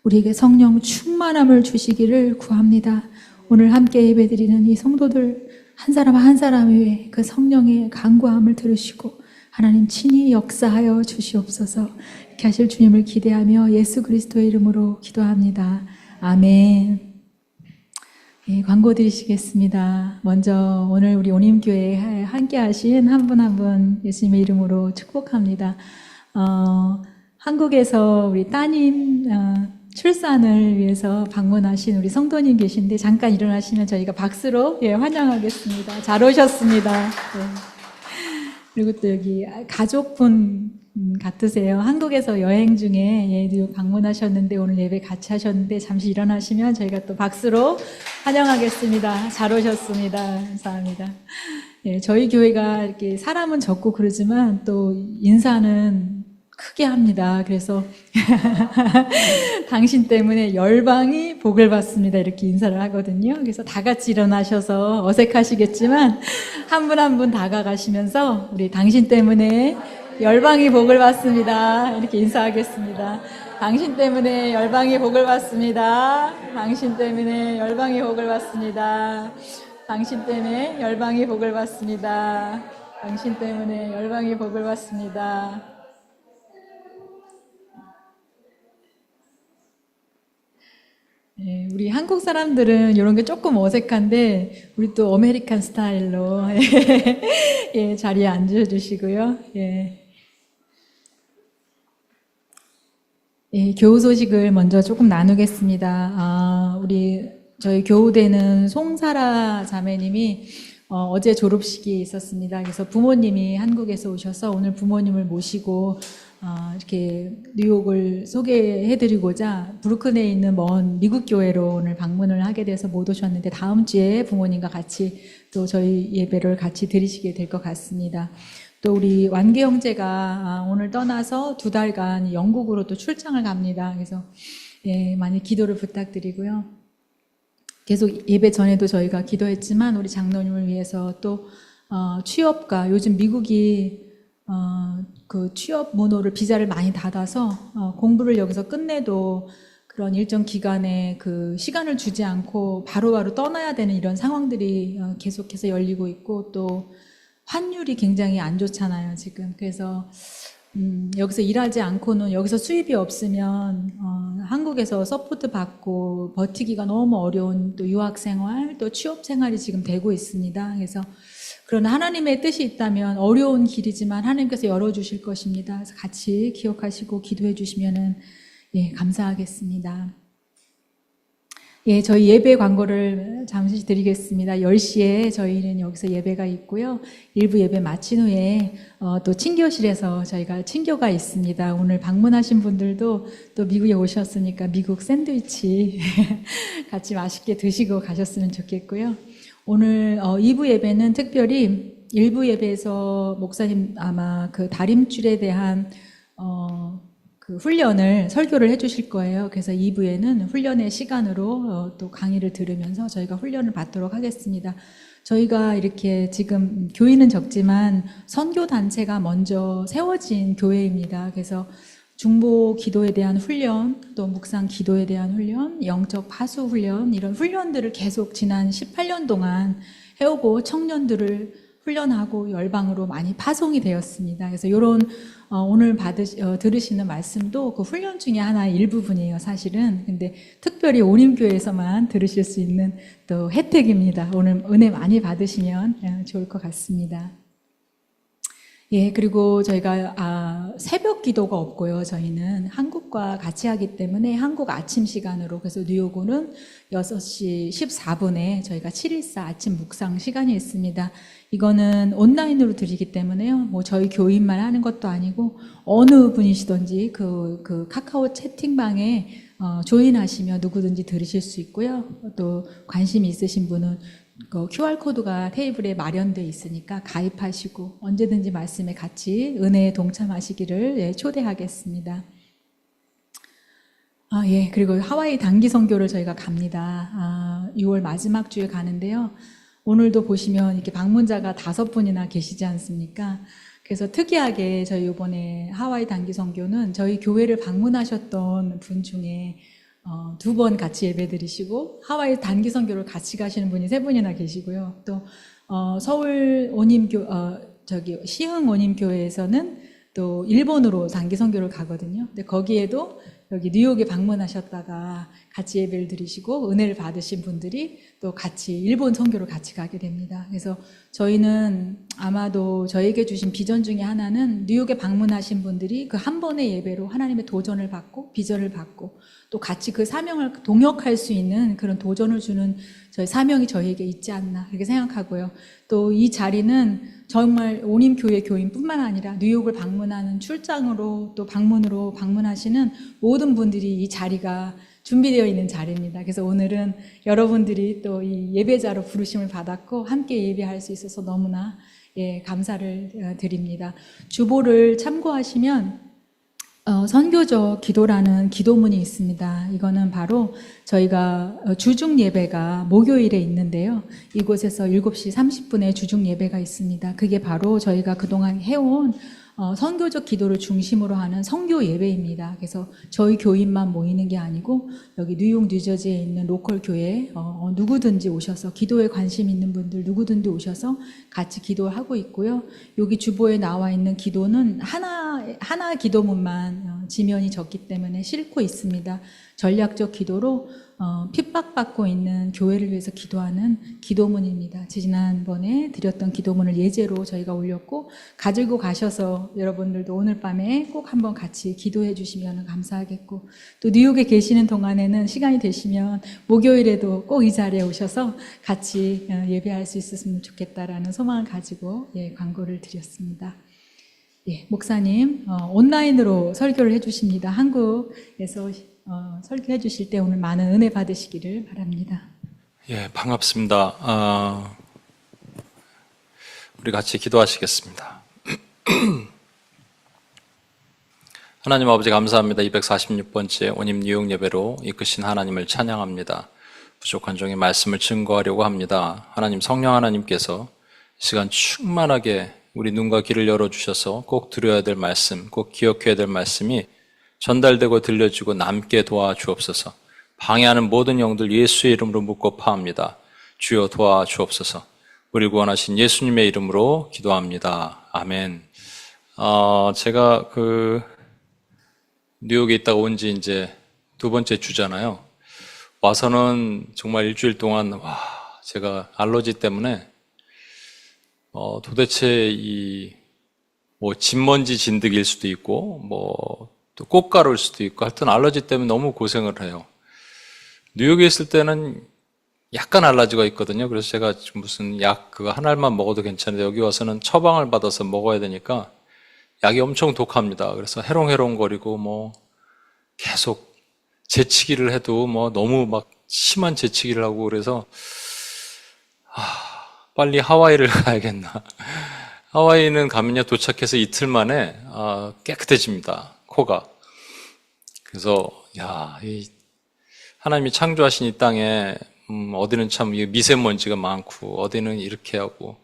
우리에게 성령 충만함을 주시기를 구합니다. 오늘 함께 예배드리는 이 성도들 한 사람 한 사람 위에 그 성령의 간구함을 들으시고 하나님 친히 역사하여 주시옵소서. 이렇게 하실 주님을 기대하며 예수 그리스도의 이름으로 기도합니다. 아멘. 예, 광고 드리시겠습니다. 먼저 오늘 우리 온임교회에 함께 하신 한 분 한 분 예수님의 이름으로 축복합니다. 한국에서 우리 따님 출산을 위해서 방문하신 우리 성도님 계신데 잠깐 일어나시면 저희가 박수로 환영하겠습니다. 잘 오셨습니다. 네. 그리고 또 여기 가족분 같으세요. 한국에서 여행 중에 방문하셨는데 오늘 예배 같이 하셨는데 잠시 일어나시면 저희가 또 박수로 환영하겠습니다. 잘 오셨습니다. 감사합니다. 네, 저희 교회가 이렇게 사람은 적고 그러지만 또 인사는 크게 합니다. 그래서 당신 때문에 열방이 복을 받습니다. 이렇게 인사를 하거든요. 그래서 다 같이 일어나셔서 어색하시겠지만 한 분 한 분 다가가시면서 우리 당신 때문에 열방이 복을 받습니다. 이렇게 인사하겠습니다. 당신 때문에 열방이 복을 받습니다. 당신 때문에 열방이 복을 받습니다. 당신 때문에 열방이 복을 받습니다. 당신 때문에 열방이 복을 받습니다. 예, 우리 한국 사람들은 이런 게 조금 어색한데 우리 또 아메리칸 스타일로 예, 자리에 앉아주시고요. 예. 예, 교우 소식을 먼저 조금 나누겠습니다. 저희 교우대는 송사라 자매님이 어제 졸업식이 있었습니다. 그래서 부모님이 한국에서 오셔서 오늘 부모님을 모시고 이렇게 뉴욕을 소개해드리고자 브루클린에 있는 먼 미국 교회로 오늘 방문을 하게 돼서 못 오셨는데 다음 주에 부모님과 같이 또 저희 예배를 같이 드리시게 될 것 같습니다. 또 우리 완계 형제가 오늘 떠나서 2달간 영국으로 또 출장을 갑니다. 그래서 예, 많이 기도를 부탁드리고요. 계속 예배 전에도 저희가 기도했지만 우리 장로님을 위해서 또 취업과 요즘 미국이 그 취업 문호를 비자를 많이 닫아서 공부를 여기서 끝내도 그런 일정 기간에 그 시간을 주지 않고 바로바로 떠나야 되는 이런 상황들이 계속해서 열리고 있고 또 환율이 굉장히 안 좋잖아요, 지금. 그래서 여기서 일하지 않고는 여기서 수입이 없으면 한국에서 서포트 받고 버티기가 너무 어려운 또 유학 생활, 또 취업 생활이 지금 되고 있습니다. 그래서 그러나 하나님의 뜻이 있다면 어려운 길이지만 하나님께서 열어주실 것입니다. 그래서 같이 기억하시고 기도해 주시면은 예, 감사하겠습니다. 예, 저희 예배 광고를 잠시 드리겠습니다. 10시에 저희는 여기서 예배가 있고요. 일부 예배 마친 후에 또 친교실에서 저희가 친교가 있습니다. 오늘 방문하신 분들도 또 미국에 오셨으니까 미국 샌드위치 같이 맛있게 드시고 가셨으면 좋겠고요. 오늘 2부 예배는 특별히 1부 예배에서 목사님 아마 그 다림줄에 대한 그 훈련을 설교를 해주실 거예요. 그래서 2부에는 훈련의 시간으로 또 강의를 들으면서 저희가 훈련을 받도록 하겠습니다. 저희가 이렇게 지금 교인은 적지만 선교 단체가 먼저 세워진 교회입니다. 그래서 중보 기도에 대한 훈련, 또 묵상 기도에 대한 훈련, 영적 파수 훈련 이런 훈련들을 계속 지난 18년 동안 해오고 청년들을 훈련하고 열방으로 많이 파송이 되었습니다. 그래서 이런 오늘 들으시는 말씀도 그 훈련 중에 하나의 일부분이에요, 사실은. 근데 특별히 온임교회에서만 들으실 수 있는 또 혜택입니다. 오늘 은혜 많이 받으시면 좋을 것 같습니다. 예, 그리고 저희가 새벽 기도가 없고요. 저희는 한국과 같이 하기 때문에 한국 아침 시간으로, 그래서 뉴욕은 6시 14분에 저희가 714 아침 묵상 시간이 있습니다. 이거는 온라인으로 드리기 때문에요. 뭐 저희 교인만 하는 것도 아니고 어느 분이시든지 그 카카오 채팅방에 조인하시면 누구든지 들으실 수 있고요. 또 관심이 있으신 분은 그 QR코드가 테이블에 마련되어 있으니까 가입하시고 언제든지 말씀에 같이 은혜에 동참하시기를 초대하겠습니다. 예, 그리고 하와이 단기 선교를 저희가 갑니다. 6월 마지막 주에 가는데요. 오늘도 보시면 이렇게 방문자가 5분이나 계시지 않습니까? 그래서 특이하게 저희 이번에 하와이 단기 선교는 저희 교회를 방문하셨던 분 중에 2번 같이 예배드리시고 하와이 단기 선교를 같이 가시는 분이 3분이나 계시고요. 또 서울 시흥 온임교회에서는 또 일본으로 단기 선교를 가거든요. 근데 거기에도 여기 뉴욕에 방문하셨다가 같이 예배를 드리시고 은혜를 받으신 분들이 또 같이 일본 선교를 같이 가게 됩니다. 그래서 저희는 아마도 저에게 주신 비전 중에 하나는 뉴욕에 방문하신 분들이 그 한 번의 예배로 하나님의 도전을 받고 비전을 받고 또 같이 그 사명을 동역할 수 있는 그런 도전을 주는 저희 사명이 저희에게 있지 않나 그렇게 생각하고요. 또 이 자리는 정말 온임교회 교인뿐만 아니라 뉴욕을 방문하는 출장으로 또 방문으로 방문하시는 모든 분들이 이 자리가 준비되어 있는 자리입니다. 그래서 오늘은 여러분들이 또 이 예배자로 부르심을 받았고 함께 예배할 수 있어서 너무나 감사를 드립니다. 주보를 참고하시면 선교적 기도라는 기도문이 있습니다. 이거는 바로 저희가 주중 예배가 목요일에 있는데요. 이곳에서 7시 30분에 주중 예배가 있습니다. 그게 바로 저희가 그동안 해온 선교적 기도를 중심으로 하는 선교 예배입니다. 그래서 저희 교인만 모이는 게 아니고 여기 뉴욕, 뉴저지에 있는 로컬 교회 누구든지 오셔서 기도에 관심 있는 분들 누구든지 오셔서 같이 기도하고 있고요. 여기 주보에 나와 있는 기도는 하나 기도문만 지면이 적기 때문에 싣고 있습니다. 전략적 기도로 핍박받고 있는 교회를 위해서 기도하는 기도문입니다. 지난번에 드렸던 기도문을 예제로 저희가 올렸고 가지고 가셔서 여러분들도 오늘 밤에 꼭 한번 같이 기도해 주시면 감사하겠고 또 뉴욕에 계시는 동안에는 시간이 되시면 목요일에도 꼭 이 자리에 오셔서 같이 예배할 수 있었으면 좋겠다라는 소망을 가지고 광고를 드렸습니다. 목사님 온라인으로 설교를 해주십니다. 한국에서 설교해 주실 때 오늘 많은 은혜 받으시기를 바랍니다. 예, 반갑습니다. 우리 같이 기도하시겠습니다. 하나님 아버지 감사합니다. 246번째 온임 뉴욕 예배로 이끄신 하나님을 찬양합니다. 부족한 종의 말씀을 증거하려고 합니다. 하나님 성령 하나님께서 이 시간 충만하게 우리 눈과 귀를 열어주셔서 꼭 들어야 될 말씀, 꼭 기억해야 될 말씀이 전달되고 들려지고 남게 도와주옵소서. 방해하는 모든 영들 예수의 이름으로 묻고 파합니다. 주여 도와주옵소서. 우리 구원하신 예수님의 이름으로 기도합니다. 아멘. 제가 뉴욕에 있다가 온 지 이제 2번째 주잖아요. 와서는 정말 일주일 동안 제가 알러지 때문에 도대체 진먼지 진드기일 수도 있고 또 꽃가루일 수도 있고 하여튼 알러지 때문에 너무 고생을 해요. 뉴욕에 있을 때는 약간 알러지가 있거든요. 그래서 제가 무슨 약 그거 한 알만 먹어도 괜찮은데 여기 와서는 처방을 받아서 먹어야 되니까 약이 엄청 독합니다. 그래서 해롱해롱거리고 계속 재치기를 해도 너무 막 심한 재치기를 하고 그래서 빨리 하와이를 가야겠나. 하와이는 가면요 도착해서 이틀 만에 깨끗해집니다. 코가. 그래서 하나님이 창조하신 이 땅에 어디는 참 미세먼지가 많고 어디는 이렇게 하고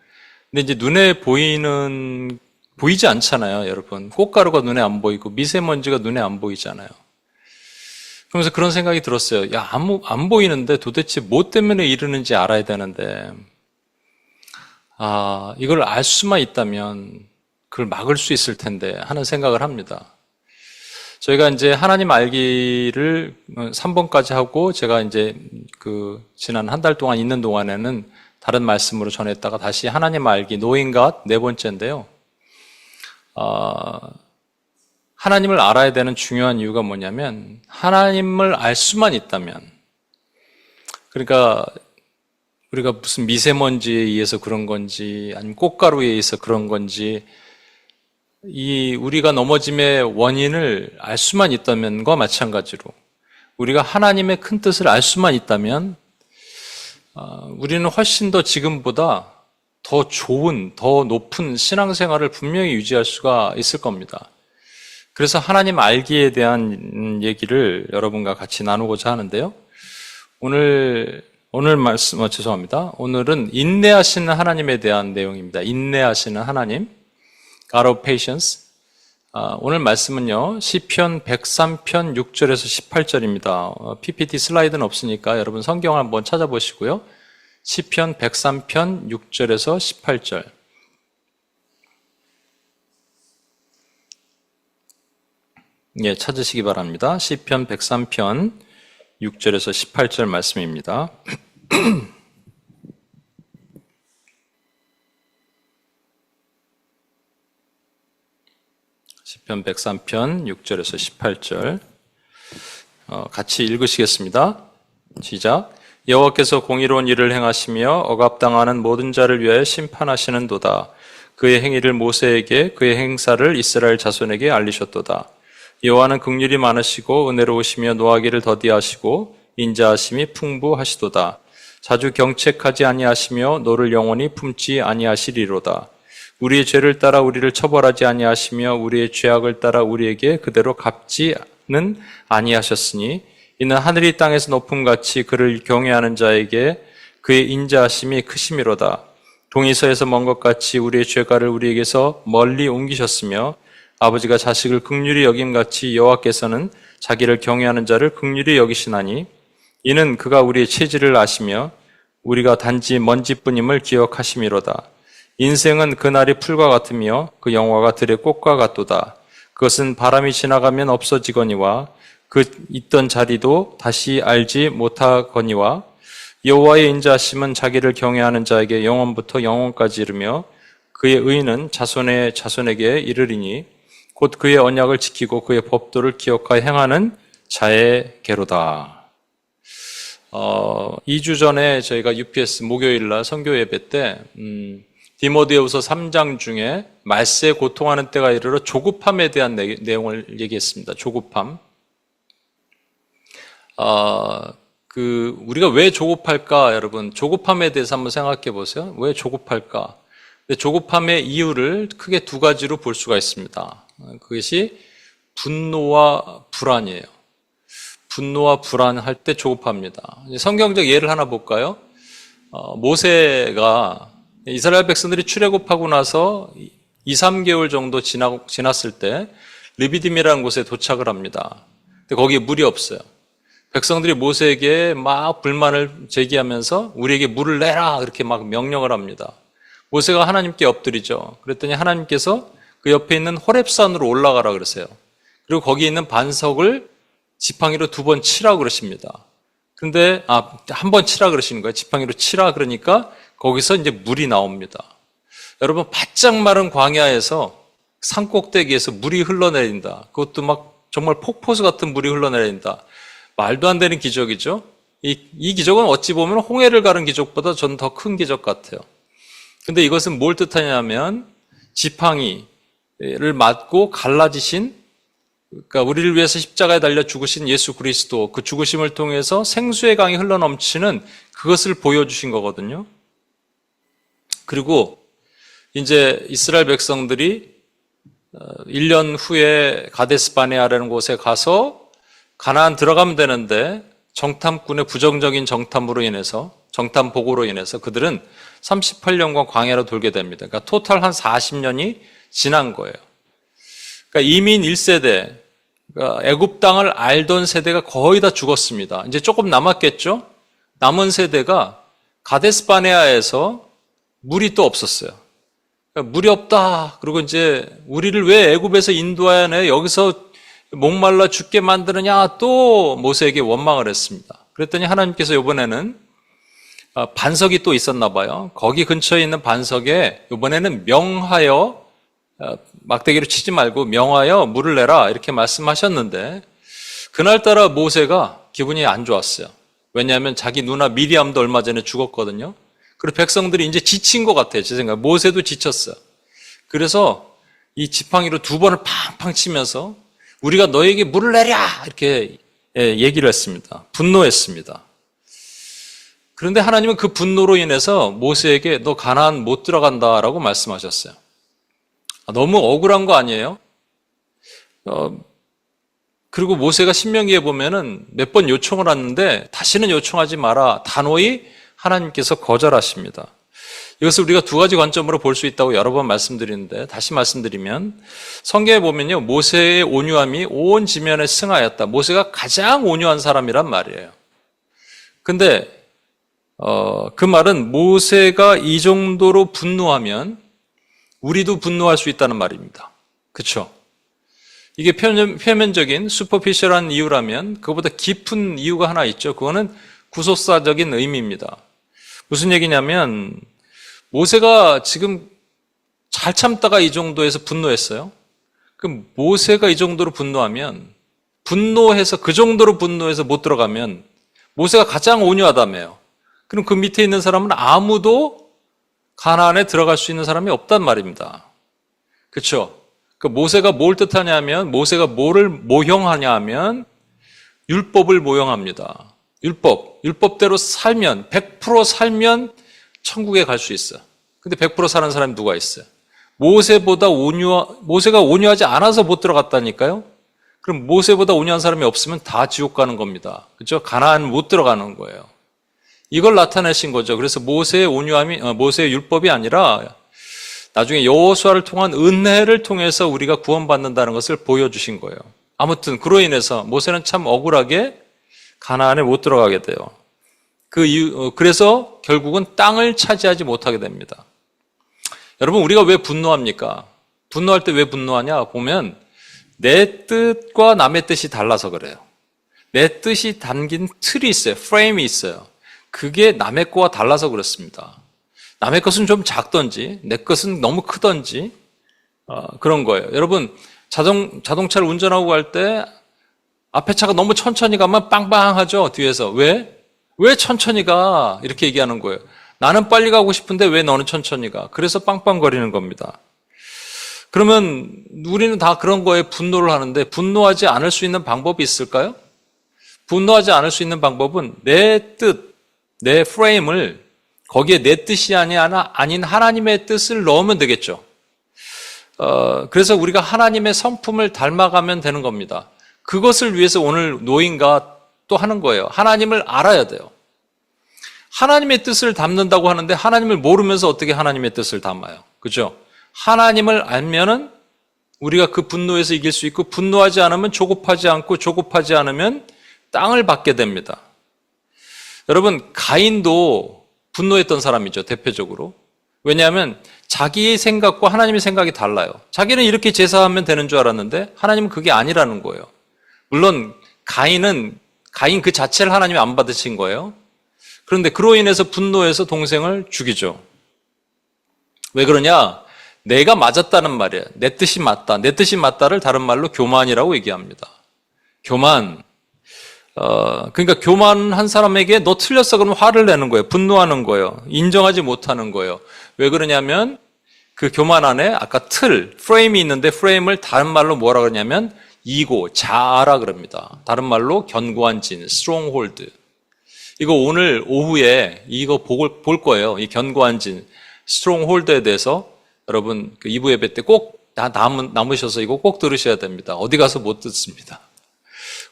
근데 이제 눈에 보이지 않잖아요, 여러분. 꽃가루가 눈에 안 보이고 미세먼지가 눈에 안 보이잖아요. 그러면서 그런 생각이 들었어요. 안 보이는데 도대체 뭐 때문에 이러는지 알아야 되는데 이걸 알 수만 있다면 그걸 막을 수 있을 텐데 하는 생각을 합니다. 저희가 이제 하나님 알기를 3번까지 하고 제가 이제 지난 한 달 동안 있는 동안에는 다른 말씀으로 전했다가 다시 하나님 알기 Knowing God 4번째인데요. 하나님을 알아야 되는 중요한 이유가 뭐냐면 하나님을 알 수만 있다면 그러니까 우리가 무슨 미세먼지에 의해서 그런 건지 아니면 꽃가루에 의해서 그런 건지 우리가 넘어짐의 원인을 알 수만 있다면과 마찬가지로 우리가 하나님의 큰 뜻을 알 수만 있다면 우리는 훨씬 더 지금보다 더 좋은, 더 높은 신앙생활을 분명히 유지할 수가 있을 겁니다. 그래서 하나님 알기에 대한 얘기를 여러분과 같이 나누고자 하는데요. 오늘 말씀, 죄송합니다. 오늘은 인내하시는 하나님에 대한 내용입니다. 인내하시는 하나님. God of patience. 오늘 말씀은요, 시편 103편 6절에서 18절입니다. PPT 슬라이드는 없으니까 여러분 성경을 한번 찾아보시고요. 시편 103편 6절에서 18절. 예, 찾으시기 바랍니다. 시편 103편 6절에서 18절 말씀입니다. 시편 103편 6절에서 18절 같이 읽으시겠습니다. 시작. 여호와께서 공의로운 일을 행하시며 억압당하는 모든 자를 위하여 심판하시는도다. 그의 행위를 모세에게 그의 행사를 이스라엘 자손에게 알리셨도다. 여호와는 긍휼이 많으시고 은혜로우시며 노하기를 더디하시고 인자하심이 풍부하시도다. 자주 경책하지 아니하시며 노를 영원히 품지 아니하시리로다. 우리의 죄를 따라 우리를 처벌하지 아니하시며 우리의 죄악을 따라 우리에게 그대로 갚지는 아니하셨으니 이는 하늘이 땅에서 높음같이 그를 경외하는 자에게 그의 인자하심이 크심이로다. 동이서에서 먼 것 같이 우리의 죄가를 우리에게서 멀리 옮기셨으며 아버지가 자식을 긍휼히 여김같이 여호와께서는 자기를 경외하는 자를 긍휼히 여기시나니 이는 그가 우리의 체질을 아시며 우리가 단지 먼지뿐임을 기억하심이로다. 인생은 그날이 풀과 같으며 그 영화가 들의 꽃과 같도다. 그것은 바람이 지나가면 없어지거니와 그 있던 자리도 다시 알지 못하거니와 여호와의 인자하심은 자기를 경외하는 자에게 영원부터 영원까지 이르며 그의 의는 자손의 자손에게 이르리니 곧 그의 언약을 지키고 그의 법도를 기억하여 행하는 자의 계로다. 2주 전에 저희가 UPS 목요일날 선교 예배 때 디모데후서 3장 중에 말세에 고통하는 때가 이르러 조급함에 대한 내용을 얘기했습니다. 조급함. 우리가 왜 조급할까, 여러분? 조급함에 대해서 한번 생각해 보세요. 왜 조급할까? 근데 조급함의 이유를 크게 두 가지로 볼 수가 있습니다. 그것이 분노와 불안이에요. 분노와 불안할 때 조급합니다. 성경적 예를 하나 볼까요? 모세가 이스라엘 백성들이 출애굽하고 나서 2, 3개월 정도 지났을 때 르비딤이라는 곳에 도착을 합니다. 근데 거기에 물이 없어요. 백성들이 모세에게 막 불만을 제기하면서 우리에게 물을 내라 이렇게 막 명령을 합니다. 모세가 하나님께 엎드리죠. 그랬더니 하나님께서 그 옆에 있는 호렙산으로 올라가라 그러세요. 그리고 거기 있는 반석을 지팡이로 2번 치라 그러십니다. 그런데 한 번 치라 그러시는 거예요. 지팡이로 치라 그러니까 거기서 이제 물이 나옵니다. 여러분, 바짝 마른 광야에서 산 꼭대기에서 물이 흘러내린다. 그것도 막 정말 폭포수 같은 물이 흘러내린다. 말도 안 되는 기적이죠. 이 기적은 어찌 보면 홍해를 가른 기적보다 저는 더 큰 기적 같아요. 근데 이것은 뭘 뜻하냐면 지팡이를 맞고 갈라지신, 그러니까 우리를 위해서 십자가에 달려 죽으신 예수 그리스도, 그 죽으심을 통해서 생수의 강이 흘러넘치는 그것을 보여주신 거거든요. 그리고 이제 이스라엘 백성들이 1년 후에 가데스 바네아라는 곳에 가서 가나안 들어가면 되는데 정탐꾼의 부정적인 정탐으로 인해서, 정탐 보고로 인해서 그들은 38년간 광야로 돌게 됩니다. 그러니까 토탈 한 40년이 지난 거예요. 그러니까 이민 1세대, 그러니까 애굽 땅을 알던 세대가 거의 다 죽었습니다. 이제 조금 남았겠죠? 남은 세대가 가데스 바네아에서 물이 또 없었어요. 그러니까 물이 없다. 그리고 이제 우리를 왜 애굽에서 인도하여 내 여기서 목말라 죽게 만드느냐, 또 모세에게 원망을 했습니다. 그랬더니 하나님께서 이번에는 반석이 또 있었나 봐요. 거기 근처에 있는 반석에 이번에는 명하여, 막대기로 치지 말고 명하여 물을 내라 이렇게 말씀하셨는데 그날따라 모세가 기분이 안 좋았어요. 왜냐하면 자기 누나 미리암도 얼마 전에 죽었거든요. 그리고 백성들이 이제 지친 것 같아요. 제 생각에 모세도 지쳤어요. 그래서 이 지팡이로 2번을 팡팡 치면서 우리가 너에게 물을 내랴 이렇게 얘기를 했습니다. 분노했습니다. 그런데 하나님은 그 분노로 인해서 모세에게 너 가나안 못 들어간다라고 말씀하셨어요. 너무 억울한 거 아니에요? 그리고 모세가 신명기에 보면은 몇 번 요청을 하는데 다시는 요청하지 마라. 단호히 하나님께서 거절하십니다. 이것을 우리가 두 가지 관점으로 볼 수 있다고 여러 번 말씀드리는데 다시 말씀드리면 성경에 보면요, 모세의 온유함이 온 지면에 승하였다. 모세가 가장 온유한 사람이란 말이에요. 근데 그 말은 모세가 이 정도로 분노하면 우리도 분노할 수 있다는 말입니다. 그렇죠? 이게 표면적인 슈퍼피셜한 이유라면 그거보다 깊은 이유가 하나 있죠. 그거는 구속사적인 의미입니다. 무슨 얘기냐면 모세가 지금 잘 참다가 이 정도에서 분노했어요. 그럼 모세가 이 정도로 분노하면, 분노해서 그 정도로 분노해서 못 들어가면 모세가 가장 온유하다며요. 그럼 그 밑에 있는 사람은 아무도 가나안에 들어갈 수 있는 사람이 없단 말입니다. 그렇죠? 그 모세가 뭘 뜻하냐면, 모세가 뭐를 모형하냐 하면 율법을 모형합니다. 율법대로 살면, 100% 살면 천국에 갈 수 있어요. 근데 100% 사는 사람이 누가 있어요? 모세가 온유하지 않아서 못 들어갔다니까요? 그럼 모세보다 온유한 사람이 없으면 다 지옥 가는 겁니다. 그렇죠? 가나안 못 들어가는 거예요. 이걸 나타내신 거죠. 그래서 모세의 온유함이, 모세의 율법이 아니라 나중에 여호수아를 통한 은혜를 통해서 우리가 구원받는다는 것을 보여주신 거예요. 아무튼 그로 인해서 모세는 참 억울하게 가나안에 못 들어가게 돼요. 그래서 결국은 땅을 차지하지 못하게 됩니다. 여러분, 우리가 왜 분노합니까? 분노할 때 왜 분노하냐 보면 내 뜻과 남의 뜻이 달라서 그래요. 내 뜻이 담긴 틀이 있어요. 프레임이 있어요. 그게 남의 거와 달라서 그렇습니다. 남의 것은 좀 작던지 내 것은 너무 크던지 그런 거예요. 여러분, 자동차를 운전하고 갈 때 앞에 차가 너무 천천히 가면 빵빵하죠. 뒤에서 왜 천천히 가? 이렇게 얘기하는 거예요. 나는 빨리 가고 싶은데 왜 너는 천천히 가? 그래서 빵빵거리는 겁니다. 그러면 우리는 다 그런 거에 분노를 하는데 분노하지 않을 수 있는 방법이 있을까요? 분노하지 않을 수 있는 방법은 내 뜻, 내 프레임을 거기에 내 뜻이 아닌 하나님의 뜻을 넣으면 되겠죠. 그래서 우리가 하나님의 성품을 닮아가면 되는 겁니다. 그것을 위해서 오늘 노인과 또 하는 거예요. 하나님을 알아야 돼요. 하나님의 뜻을 담는다고 하는데 하나님을 모르면서 어떻게 하나님의 뜻을 담아요? 그죠? 하나님을 알면은 우리가 그 분노에서 이길 수 있고 분노하지 않으면 조급하지 않고 조급하지 않으면 땅을 받게 됩니다. 여러분, 가인도 분노했던 사람이죠, 대표적으로. 왜냐하면 자기의 생각과 하나님의 생각이 달라요. 자기는 이렇게 제사하면 되는 줄 알았는데 하나님은 그게 아니라는 거예요. 물론 가인 그 자체를 하나님이 안 받으신 거예요. 그런데 그로 인해서 분노해서 동생을 죽이죠. 왜 그러냐? 내가 맞았다는 말이에요. 내 뜻이 맞다. 내 뜻이 맞다를 다른 말로 교만이라고 얘기합니다. 교만. 그러니까 교만한 사람에게 너 틀렸어 그러면 화를 내는 거예요. 분노하는 거예요. 인정하지 못하는 거예요. 왜 그러냐면 그 교만 안에 아까 프레임이 있는데 프레임을 다른 말로 뭐라 그러냐면 이고, 자아라 그럽니다. 다른 말로 견고한 진, stronghold. 이거 오늘 오후에 이거 볼 거예요. 이 견고한 진, stronghold에 대해서 여러분 그 2부 예배 때 꼭 남으셔서 이거 꼭 들으셔야 됩니다. 어디 가서 못 듣습니다.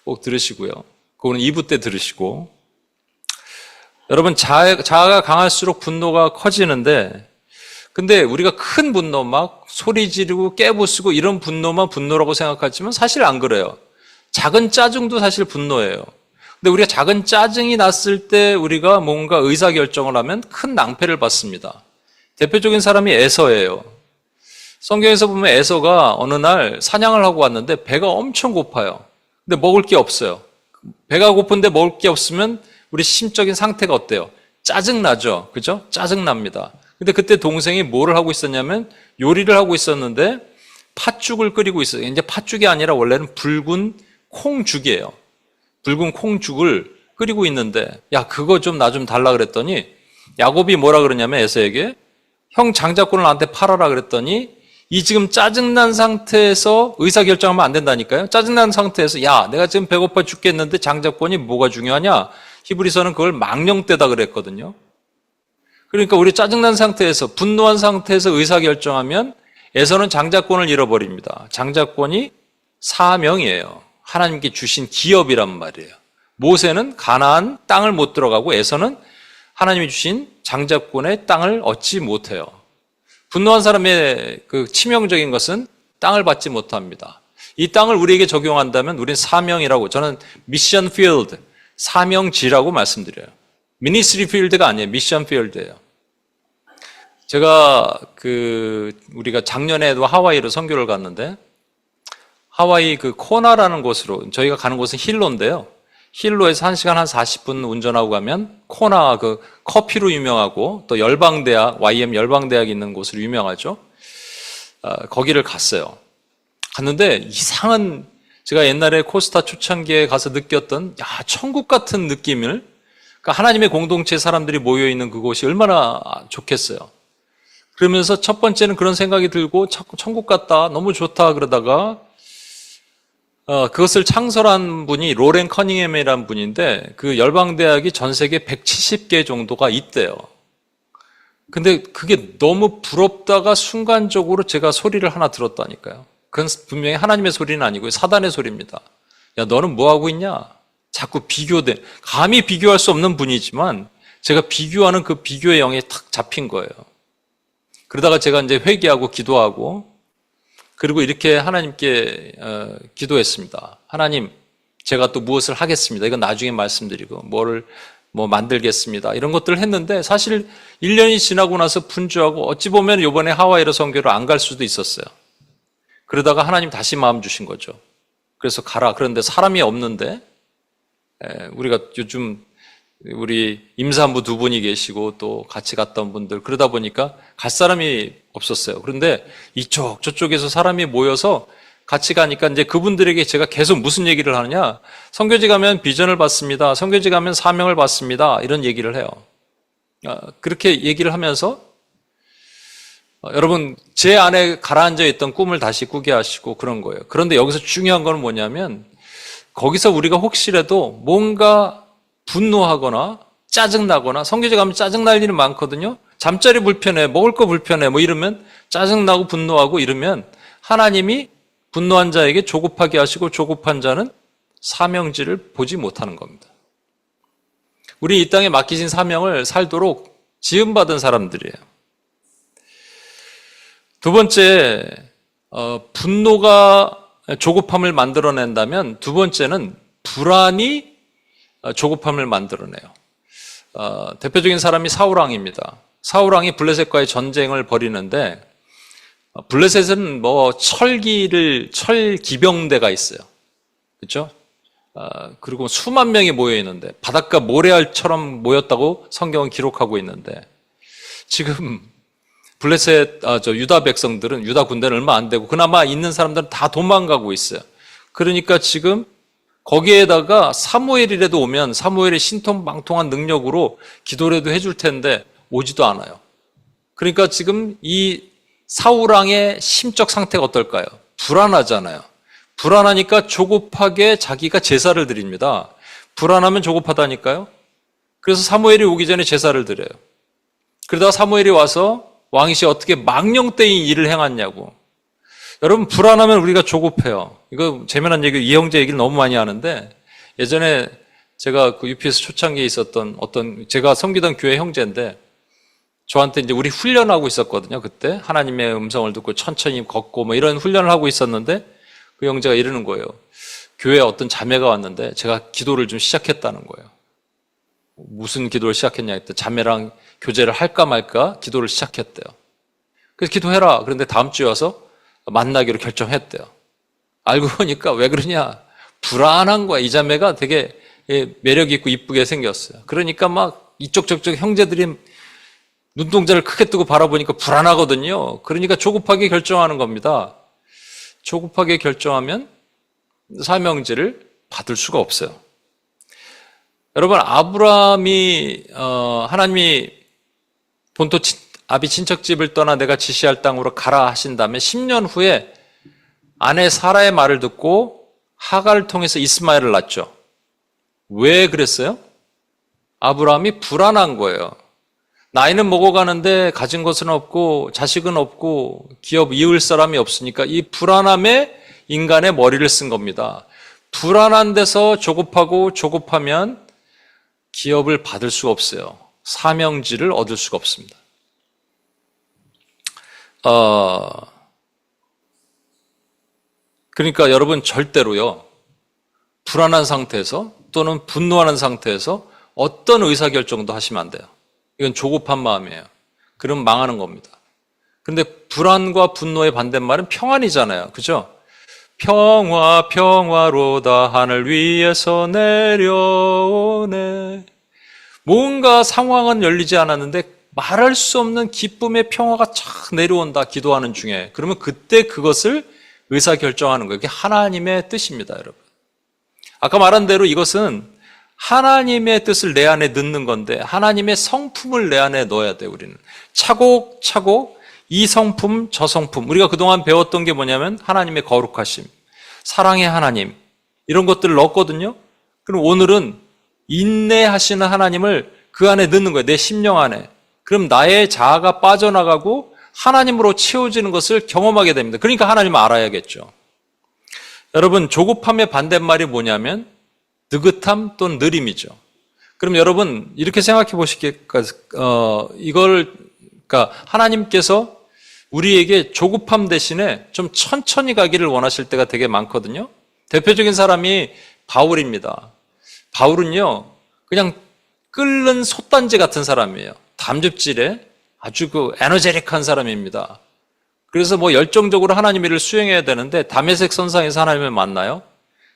꼭 들으시고요. 그거는 2부 때 들으시고. 여러분, 자아가 강할수록 분노가 커지는데, 근데 우리가 큰 분노 막 소리 지르고 깨부수고 이런 분노만 분노라고 생각하지만 사실 안 그래요. 작은 짜증도 사실 분노예요. 근데 우리가 작은 짜증이 났을 때 우리가 뭔가 의사결정을 하면 큰 낭패를 받습니다. 대표적인 사람이 에서예요. 성경에서 보면 에서가 어느 날 사냥을 하고 왔는데 배가 엄청 고파요. 근데 먹을 게 없어요. 배가 고픈데 먹을 게 없으면 우리 심적인 상태가 어때요? 짜증나죠? 그죠? 짜증납니다. 근데 그때 동생이 뭐를 하고 있었냐면 요리를 하고 있었는데 팥죽을 끓이고 있어요. 이제 팥죽이 아니라 원래는 붉은 콩죽이에요. 붉은 콩죽을 끓이고 있는데 야, 그거 좀 나 좀 달라 그랬더니 야곱이 뭐라 그러냐면 에서에게 형 장자권을 나한테 팔아라 그랬더니 이 지금 짜증난 상태에서 의사결정하면 안 된다니까요. 짜증난 상태에서 야, 내가 지금 배고파 죽겠는데 장자권이 뭐가 중요하냐? 히브리서는 그걸 망령되다 그랬거든요. 그러니까 우리 짜증난 상태에서 분노한 상태에서 의사결정하면 에서는 장자권을 잃어버립니다. 장자권이 사명이에요. 하나님께 주신 기업이란 말이에요. 모세는 가나안 땅을 못 들어가고 에서는 하나님이 주신 장자권의 땅을 얻지 못해요. 분노한 사람의 그 치명적인 것은 땅을 받지 못합니다. 이 땅을 우리에게 적용한다면 우리는 사명이라고, 저는 미션 필드, 사명지라고 말씀드려요. 미니스트리 필드가 아니에요. 미션 필드예요. 제가 우리가 작년에도 하와이로 선교를 갔는데 하와이 그 코나라는 곳으로, 저희가 가는 곳은 힐로인데요. 힐로에서 1시간 한 40분 운전하고 가면 코나 그 커피로 유명하고 또 열방대학, YM 열방대학이 있는 곳으로 유명하죠. 거기를 갔어요. 갔는데 이상한, 제가 옛날에 코스타 초창기에 가서 느꼈던 천국 같은 느낌을, 그러니까 하나님의 공동체 사람들이 모여있는 그곳이 얼마나 좋겠어요. 그러면서 첫 번째는 그런 생각이 들고 천국 같다, 너무 좋다 그러다가 그것을 창설한 분이 로렌 커닝햄이라는 분인데 그 열방대학이 전 세계 170개 정도가 있대요. 근데 그게 너무 부럽다가 순간적으로 제가 소리를 하나 들었다니까요. 그건 분명히 하나님의 소리는 아니고요. 사단의 소리입니다. 야, 너는 뭐하고 있냐? 자꾸 감히 비교할 수 없는 분이지만 제가 비교하는 그 비교의 영에 탁 잡힌 거예요. 그러다가 제가 이제 회개하고 기도하고 그리고 이렇게 하나님께 기도했습니다. 하나님, 제가 또 무엇을 하겠습니다. 이건 나중에 말씀드리고 뭐 만들겠습니다. 이런 것들을 했는데 사실 1년이 지나고 나서 분주하고 어찌 보면 이번에 하와이로 선교를 안 갈 수도 있었어요. 그러다가 하나님 다시 마음 주신 거죠. 그래서 가라. 그런데 사람이 없는데 우리가 요즘 우리 임산부 2분이 계시고 또 같이 갔다 온 분들 그러다 보니까 갈 사람이 없었어요. 그런데 저쪽에서 사람이 모여서 같이 가니까 이제 그분들에게 제가 계속 무슨 얘기를 하느냐, 선교지 가면 비전을 받습니다. 선교지 가면 사명을 받습니다. 이런 얘기를 해요. 그렇게 얘기를 하면서 여러분 제 안에 가라앉아 있던 꿈을 다시 꾸게 하시고 그런 거예요. 그런데 여기서 중요한 건 뭐냐면 거기서 우리가 혹시라도 뭔가 분노하거나 짜증나거나, 선교지 가면 짜증날 일이 많거든요. 잠자리 불편해, 먹을 거 불편해 뭐 이러면 짜증나고 분노하고 이러면 하나님이 분노한 자에게 조급하게 하시고 조급한 자는 사명지를 보지 못하는 겁니다. 우리 이 땅에 맡기신 사명을 살도록 지음받은 사람들이에요. 두 번째, 분노가 조급함을 만들어낸다면 두 번째는 불안이 조급함을 만들어내요. 대표적인 사람이 사울왕입니다. 사울왕이 블레셋과의 전쟁을 벌이는데 블레셋은 뭐 철기병대가 있어요. 그렇죠? 그리고 수만 명이 모여 있는데 바닷가 모래알처럼 모였다고 성경은 기록하고 있는데 지금 블레셋 유다 백성들은 유다 군대는 얼마 안 되고 그나마 있는 사람들은 다 도망가고 있어요. 그러니까 지금 거기에다가 사무엘이라도 오면 사무엘의 신통방통한 능력으로 기도라도 해줄 텐데 오지도 않아요. 그러니까 지금 이 사울왕의 심적 상태가 어떨까요? 불안하잖아요. 불안하니까 조급하게 자기가 제사를 드립니다. 불안하면 조급하다니까요. 그래서 사무엘이 오기 전에 제사를 드려요. 그러다가 사무엘이 와서 왕이시 어떻게 망령되인 일을 행했냐고. 여러분 불안하면 우리가 조급해요. 이거 재미난 얘기, 이 형제 얘기를 너무 많이 하는데 예전에 제가 그 UPS 초창기에 있었던 제가 섬기던 교회 형제인데 저한테 이제 우리 훈련하고 있었거든요. 그때 하나님의 음성을 듣고 천천히 걷고 뭐 이런 훈련을 하고 있었는데 그 형제가 이러는 거예요. 교회에 어떤 자매가 왔는데 제가 기도를 좀 시작했다는 거예요. 무슨 기도를 시작했냐 했더니 자매랑 교제를 할까 말까 기도를 시작했대요. 그래서 기도해라. 그런데 다음 주에 와서 만나기로 결정했대요. 알고 보니까 왜 그러냐. 불안한 거야. 이 자매가 되게 매력 있고 이쁘게 생겼어요. 그러니까 막 이쪽 저쪽 형제들이 눈동자를 크게 뜨고 바라보니까 불안하거든요. 그러니까 조급하게 결정하는 겁니다. 조급하게 결정하면 사명지를 받을 수가 없어요. 여러분 아브라함이 하나님이 본토 아비 친척집을 떠나 내가 지시할 땅으로 가라 하신 다음에 10년 후에 아내 사라의 말을 듣고 하갈을 통해서 이스마엘을 낳죠. 왜 그랬어요? 아브라함이 불안한 거예요. 나이는 먹어가는데 가진 것은 없고 자식은 없고 기업 이을 사람이 없으니까 이 불안함에 인간의 머리를 쓴 겁니다. 불안한 데서 조급하고 조급하면 기업을 받을 수가 없어요. 사명지를 얻을 수가 없습니다. 그러니까 여러분 절대로요. 불안한 상태에서 또는 분노하는 상태에서 어떤 의사결정도 하시면 안 돼요. 이건 조급한 마음이에요. 그럼 망하는 겁니다. 그런데 불안과 분노의 반대말은 평안이잖아요. 그죠? 평화 평화로다 하늘 위에서 내려오네. 뭔가 상황은 열리지 않았는데 말할 수 없는 기쁨의 평화가 착 내려온다. 기도하는 중에. 그러면 그때 그것을 의사결정하는 거예요. 이게 하나님의 뜻입니다. 여러분. 아까 말한 대로 이것은 하나님의 뜻을 내 안에 넣는 건데 하나님의 성품을 내 안에 넣어야 돼요. 우리는 차곡차곡 이 성품 저 성품, 우리가 그동안 배웠던 게 뭐냐면 하나님의 거룩하심, 사랑의 하나님 이런 것들을 넣었거든요. 그럼 오늘은 인내하시는 하나님을 그 안에 넣는 거예요. 내 심령 안에. 그럼 나의 자아가 빠져나가고 하나님으로 채워지는 것을 경험하게 됩니다. 그러니까 하나님을 알아야겠죠. 여러분 조급함의 반대말이 뭐냐면 느긋함 또는 느림이죠. 그럼 여러분 이렇게 생각해 보시기까지 그러니까 하나님께서 우리에게 조급함 대신에 좀 천천히 가기를 원하실 때가 되게 많거든요. 대표적인 사람이 바울입니다. 바울은요, 그냥 끓는 솥단지 같은 사람이에요. 담즙질에 아주 에너제틱한 사람입니다. 그래서 열정적으로 하나님의 일을 수행해야 되는데 다메섹 선상에서 하나님을 만나요.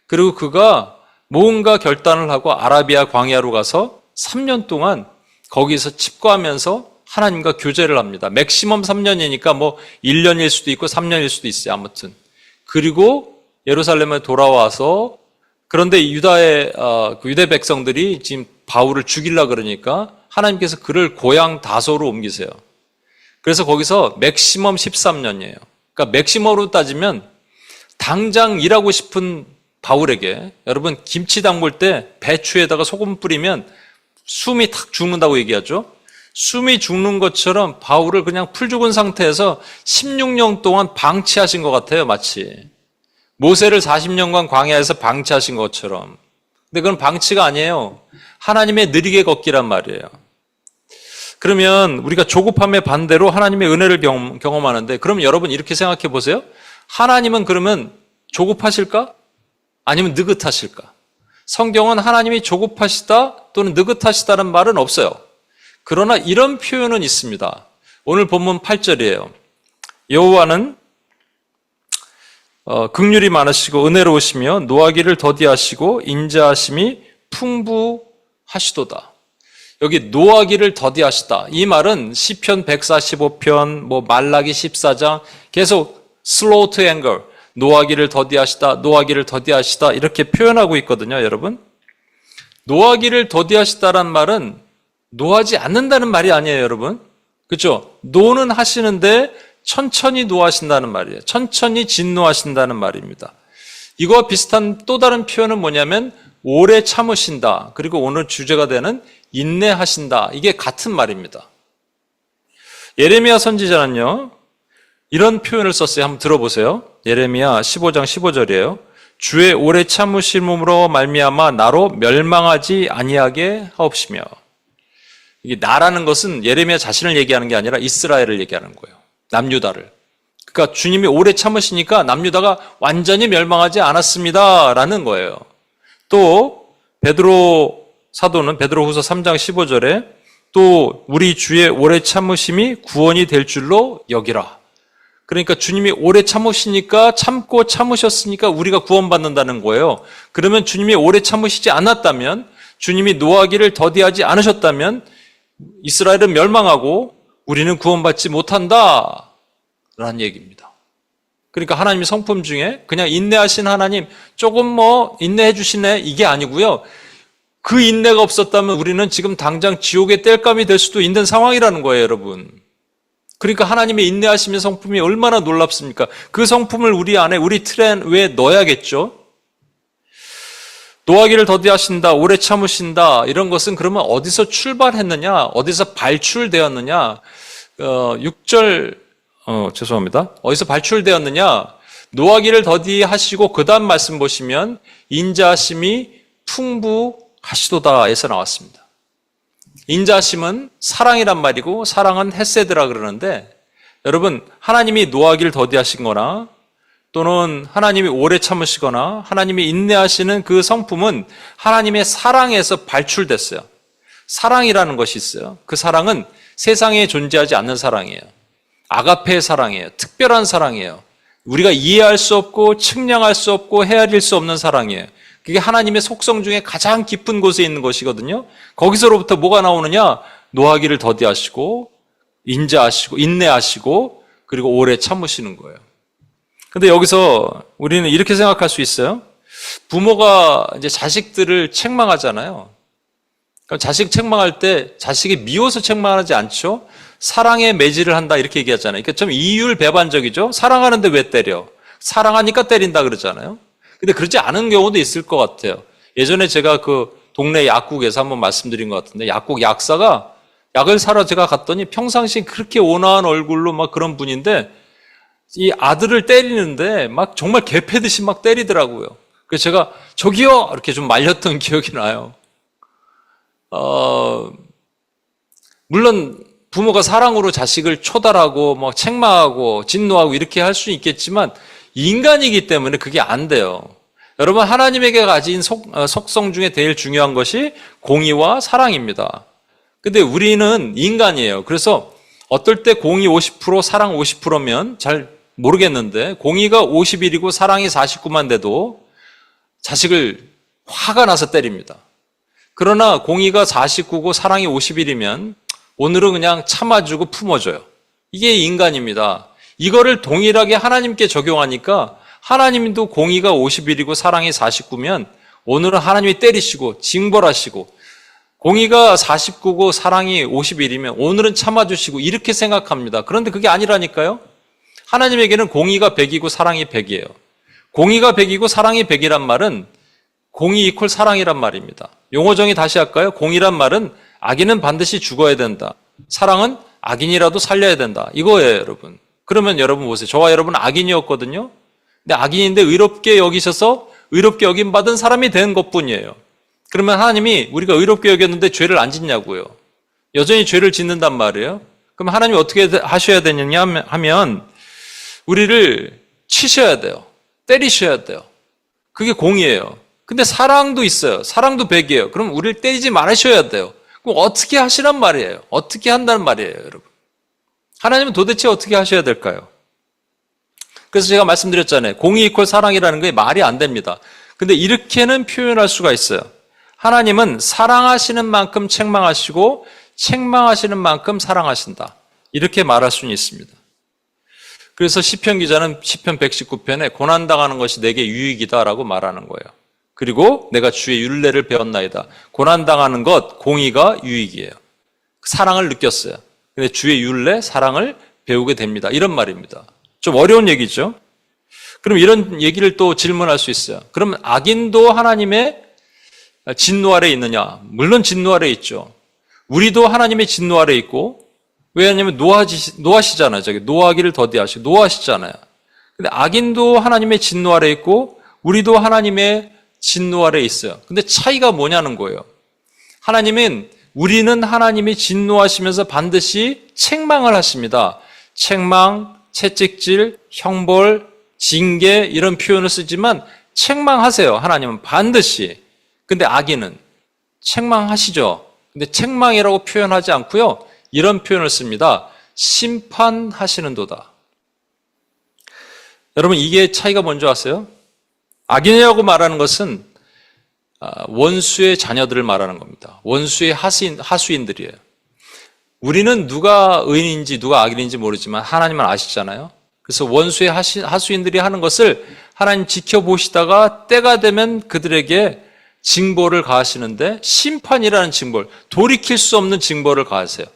그리고 그가 뭔가 결단을 하고 아라비아 광야로 가서 3년 동안 거기서 칩거하면서 하나님과 교제를 합니다. 맥시멈 3년이니까 1년일 수도 있고 3년일 수도 있어요. 아무튼. 그리고 예루살렘에 돌아와서 그런데 유대 백성들이 지금 바울을 죽이려고 그러니까 하나님께서 그를 고향 다소로 옮기세요. 그래서 거기서 맥시멈 13년이에요. 그러니까 맥시멈으로 따지면 당장 일하고 싶은 바울에게, 여러분 김치 담글 때 배추에다가 소금 뿌리면 숨이 탁 죽는다고 얘기하죠. 숨이 죽는 것처럼 바울을 그냥 풀 죽은 상태에서 16년 동안 방치하신 것 같아요. 마치 모세를 40년간 광야에서 방치하신 것처럼. 근데 그건 방치가 아니에요. 하나님의 느리게 걷기란 말이에요. 그러면 우리가 조급함의 반대로 하나님의 은혜를 경험하는데, 그럼 여러분 이렇게 생각해 보세요. 하나님은 그러면 조급하실까? 아니면 느긋하실까? 성경은 하나님이 조급하시다 또는 느긋하시다는 말은 없어요. 그러나 이런 표현은 있습니다. 오늘 본문 8절이에요. 여호와는 긍휼이 많으시고 은혜로우시며 노하기를 더디하시고 인자하심이 풍부하시도다. 여기 노하기를 더디하시다. 이 말은 시편 145편, 말라기 14장 계속 slow to anger, 노하기를 더디하시다, 노하기를 더디하시다 이렇게 표현하고 있거든요, 여러분. 노하기를 더디하시다란 말은 노하지 않는다는 말이 아니에요, 여러분. 그렇죠? 노는 하시는데 천천히 노하신다는 말이에요. 천천히 진노하신다는 말입니다. 이거와 비슷한 또 다른 표현은 뭐냐면 오래 참으신다. 그리고 오늘 주제가 되는 인내하신다. 이게 같은 말입니다. 예레미야 선지자는요, 이런 표현을 썼어요. 한번 들어보세요. 예레미야 15장 15절이에요. 주의 오래 참으심으로 말미암아 나로 멸망하지 아니하게 하옵시며. 이게 나라는 것은 예레미야 자신을 얘기하는 게 아니라 이스라엘을 얘기하는 거예요. 남유다를. 그러니까 주님이 오래 참으시니까 남유다가 완전히 멸망하지 않았습니다라는 거예요. 또 베드로 사도는 베드로후서 3장 15절에 또 우리 주의 오래 참으심이 구원이 될 줄로 여기라. 그러니까 주님이 오래 참으시니까 참고 참으셨으니까 우리가 구원받는다는 거예요. 그러면 주님이 오래 참으시지 않았다면, 주님이 노하기를 더디하지 않으셨다면 이스라엘은 멸망하고 우리는 구원받지 못한다 라는 얘기입니다. 그러니까 하나님의 성품 중에 그냥 인내하신 하나님 조금 인내해 주시네 이게 아니고요. 그 인내가 없었다면 우리는 지금 당장 지옥의 땔감이 될 수도 있는 상황이라는 거예요, 여러분. 그러니까 하나님의 인내하심의 성품이 얼마나 놀랍습니까? 그 성품을 우리 안에, 우리 틀에 왜 넣어야겠죠? 노하기를 더디하신다, 오래 참으신다, 이런 것은 그러면 어디서 출발했느냐, 어디서 발출되었느냐, 6절, 죄송합니다. 어디서 발출되었느냐, 노하기를 더디하시고 그 다음 말씀 보시면 인자하심이 풍부하시도다에서 나왔습니다. 인자하심은 사랑이란 말이고 사랑은 헤세드라 그러는데, 여러분 하나님이 노하기를 더디하신 거나 또는 하나님이 오래 참으시거나 하나님이 인내하시는 그 성품은 하나님의 사랑에서 발출됐어요. 사랑이라는 것이 있어요. 그 사랑은 세상에 존재하지 않는 사랑이에요. 아가페의 사랑이에요. 특별한 사랑이에요. 우리가 이해할 수 없고 측량할 수 없고 헤아릴 수 없는 사랑이에요. 그게 하나님의 속성 중에 가장 깊은 곳에 있는 것이거든요. 거기서로부터 뭐가 나오느냐? 노하기를 더디하시고 인자하시고 인내하시고 그리고 오래 참으시는 거예요. 근데 여기서 우리는 이렇게 생각할 수 있어요. 부모가 이제 자식들을 책망하잖아요. 그러니까 자식 책망할 때 자식이 미워서 책망하지 않죠. 사랑에 매질을 한다 이렇게 얘기하잖아요. 그러니까 좀 이율배반적이죠. 사랑하는데 왜 때려? 사랑하니까 때린다 그러잖아요. 근데 그렇지 않은 경우도 있을 것 같아요. 예전에 제가 그 동네 약국에서 한번 말씀드린 것 같은데, 약국 약사가 약을 사러 제가 갔더니 평상시에 그렇게 온화한 얼굴로 막 그런 분인데 이 아들을 때리는데 막 정말 개 패듯이 막 때리더라고요. 그래서 제가 저기요 이렇게 좀 말렸던 기억이 나요. 물론 부모가 사랑으로 자식을 초달하고 뭐 책망하고 진노하고 이렇게 할 수 있겠지만 인간이기 때문에 그게 안 돼요. 여러분, 하나님에게 가진 속성 중에 제일 중요한 것이 공의와 사랑입니다. 근데 우리는 인간이에요. 그래서 어떨 때 공의 50%, 사랑 50%면 잘 모르겠는데 공의가 51이고 사랑이 49만 돼도 자식을 화가 나서 때립니다. 그러나 공의가 49고 사랑이 51이면 오늘은 그냥 참아주고 품어줘요. 이게 인간입니다. 이거를 동일하게 하나님께 적용하니까 하나님도 공의가 51이고 사랑이 49면 오늘은 하나님이 때리시고 징벌하시고, 공의가 49고 사랑이 51이면 오늘은 참아주시고 이렇게 생각합니다. 그런데 그게 아니라니까요. 하나님에게는 공의가 100이고 사랑이 100이에요. 공의가 100이고 사랑이 100이란 말은 공의 이퀄 사랑이란 말입니다. 용어 정의 다시 할까요? 공의란 말은 악인은 반드시 죽어야 된다. 사랑은 악인이라도 살려야 된다. 이거예요, 여러분. 그러면 여러분 보세요. 저와 여러분은 악인이었거든요. 근데 악인인데 의롭게 여기셔서 의롭게 여김받은 사람이 된 것뿐이에요. 그러면 하나님이 우리가 의롭게 여겼는데 죄를 안 짓냐고요. 여전히 죄를 짓는단 말이에요. 그럼 하나님이 어떻게 하셔야 되느냐 하면 우리를 치셔야 돼요. 때리셔야 돼요. 그게 공의예요. 근데 사랑도 있어요. 사랑도 100이에요. 그럼 우리를 때리지 말으셔야 돼요. 그럼 어떻게 하시란 말이에요? 어떻게 한다는 말이에요, 여러분? 하나님은 도대체 어떻게 하셔야 될까요? 그래서 제가 말씀드렸잖아요. 공의 이퀄 사랑이라는 게 말이 안 됩니다. 근데 이렇게는 표현할 수가 있어요. 하나님은 사랑하시는 만큼 책망하시고 책망하시는 만큼 사랑하신다. 이렇게 말할 수는 있습니다. 그래서 시편 기자는 시편 119편에 고난당하는 것이 내게 유익이다라고 말하는 거예요. 그리고 내가 주의 율례를 배웠나이다. 고난당하는 것, 공의가 유익이에요. 사랑을 느꼈어요. 근데 주의 율례, 사랑을 배우게 됩니다. 이런 말입니다. 좀 어려운 얘기죠. 그럼 이런 얘기를 또 질문할 수 있어요. 그러면 악인도 하나님의 진노 아래에 있느냐? 물론 진노 아래에 있죠. 우리도 하나님의 진노 아래에 있고, 왜냐하면 노하시잖아요. 저기 노하기를 더디하시고 노하시잖아요. 근데 악인도 하나님의 진노 아래에 있고 우리도 하나님의 진노 아래에 있어요. 근데 차이가 뭐냐는 거예요. 우리는 하나님이 진노하시면서 반드시 책망을 하십니다. 책망, 채찍질, 형벌, 징계 이런 표현을 쓰지만 책망하세요. 하나님은 반드시. 근데 악인은 책망하시죠. 근데 책망이라고 표현하지 않고요. 이런 표현을 씁니다. 심판하시는도다. 여러분, 이게 차이가 뭔지 아세요? 악인이라고 말하는 것은 원수의 자녀들을 말하는 겁니다. 원수의 하수인들이에요. 우리는 누가 의인인지 누가 악인인지 모르지만 하나님은 아시잖아요. 그래서 원수의 하수인들이 하는 것을 하나님 지켜보시다가 때가 되면 그들에게 징벌을 가하시는데, 심판이라는 징벌, 돌이킬 수 없는 징벌을 가하세요.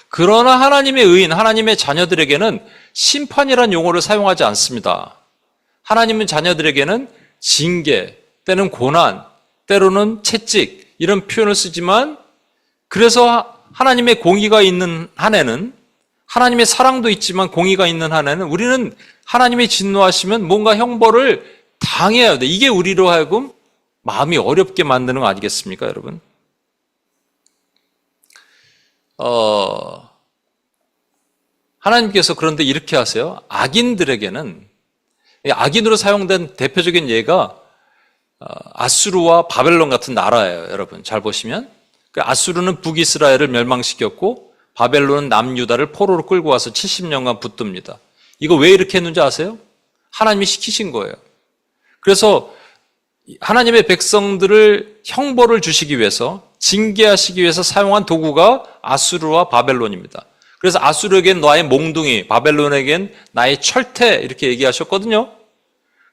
그러나 하나님의 의인, 하나님의 자녀들에게는 심판이라는 용어를 사용하지 않습니다. 하나님은 자녀들에게는 징계, 때는 고난, 때로는 채찍 이런 표현을 쓰지만, 그래서 하나님의 공의가 있는 한에는, 하나님의 사랑도 있지만 공의가 있는 한에는 우리는 하나님이 진노하시면 뭔가 형벌을 당해야 돼. 이게 우리로 하여금 마음이 어렵게 만드는 거 아니겠습니까, 여러분? 하나님께서 그런데 이렇게 하세요. 악인들에게는, 악인으로 사용된 대표적인 예가 아수르와 바벨론 같은 나라예요. 여러분 잘 보시면 아수르는 북이스라엘을 멸망시켰고 바벨론은 남유다를 포로로 끌고 와서 70년간 붙듭니다. 이거 왜 이렇게 했는지 아세요? 하나님이 시키신 거예요. 그래서 하나님의 백성들을 형벌을 주시기 위해서, 징계하시기 위해서 사용한 도구가 아수르와 바벨론입니다. 그래서 아수르에겐 나의 몽둥이, 바벨론에겐 나의 철퇴 이렇게 얘기하셨거든요.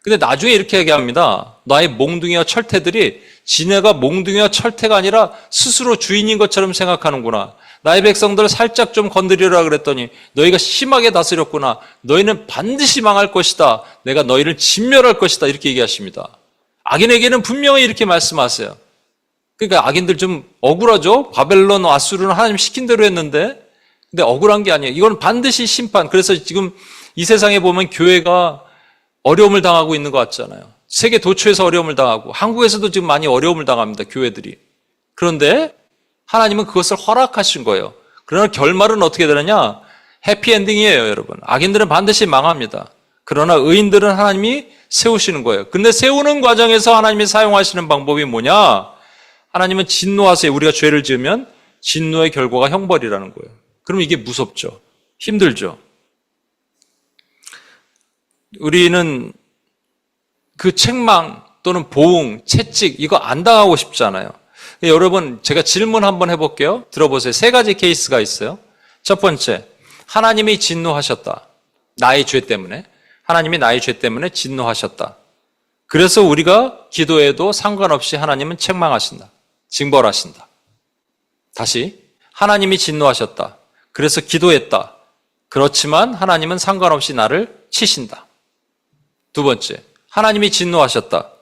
근데 나중에 이렇게 얘기합니다. 나의 몽둥이와 철퇴들이 지네가 몽둥이와 철퇴가 아니라 스스로 주인인 것처럼 생각하는구나. 나의 백성들을 살짝 좀 건드리라 그랬더니 너희가 심하게 다스렸구나. 너희는 반드시 망할 것이다. 내가 너희를 진멸할 것이다. 이렇게 얘기하십니다. 악인에게는 분명히 이렇게 말씀하세요. 그러니까 악인들 좀 억울하죠? 바벨론, 아수르는 하나님 시킨 대로 했는데, 근데 억울한 게 아니에요. 이건 반드시 심판. 그래서 지금 이 세상에 보면 교회가 어려움을 당하고 있는 것 같잖아요. 세계 도처에서 어려움을 당하고 한국에서도 지금 많이 어려움을 당합니다. 교회들이. 그런데 하나님은 그것을 허락하신 거예요. 그러나 결말은 어떻게 되느냐? 해피엔딩이에요, 여러분. 악인들은 반드시 망합니다. 그러나 의인들은 하나님이 세우시는 거예요. 근데 세우는 과정에서 하나님이 사용하시는 방법이 뭐냐? 하나님은 진노하세요. 우리가 죄를 지으면 진노의 결과가 형벌이라는 거예요. 그럼 이게 무섭죠. 힘들죠. 우리는 그 책망 또는 보응, 채찍 이거 안 당하고 싶잖아요. 여러분 제가 질문 한번 해볼게요. 들어보세요. 3가지 케이스가 있어요. 첫 번째, 하나님이 진노하셨다. 나의 죄 때문에. 하나님이 나의 죄 때문에 진노하셨다. 그래서 우리가 기도해도 상관없이 하나님은 책망하신다. 징벌하신다. 다시, 하나님이 진노하셨다. 그래서 기도했다. 그렇지만 하나님은 상관없이 나를 치신다. 두 번째, 하나님이 진노하셨다.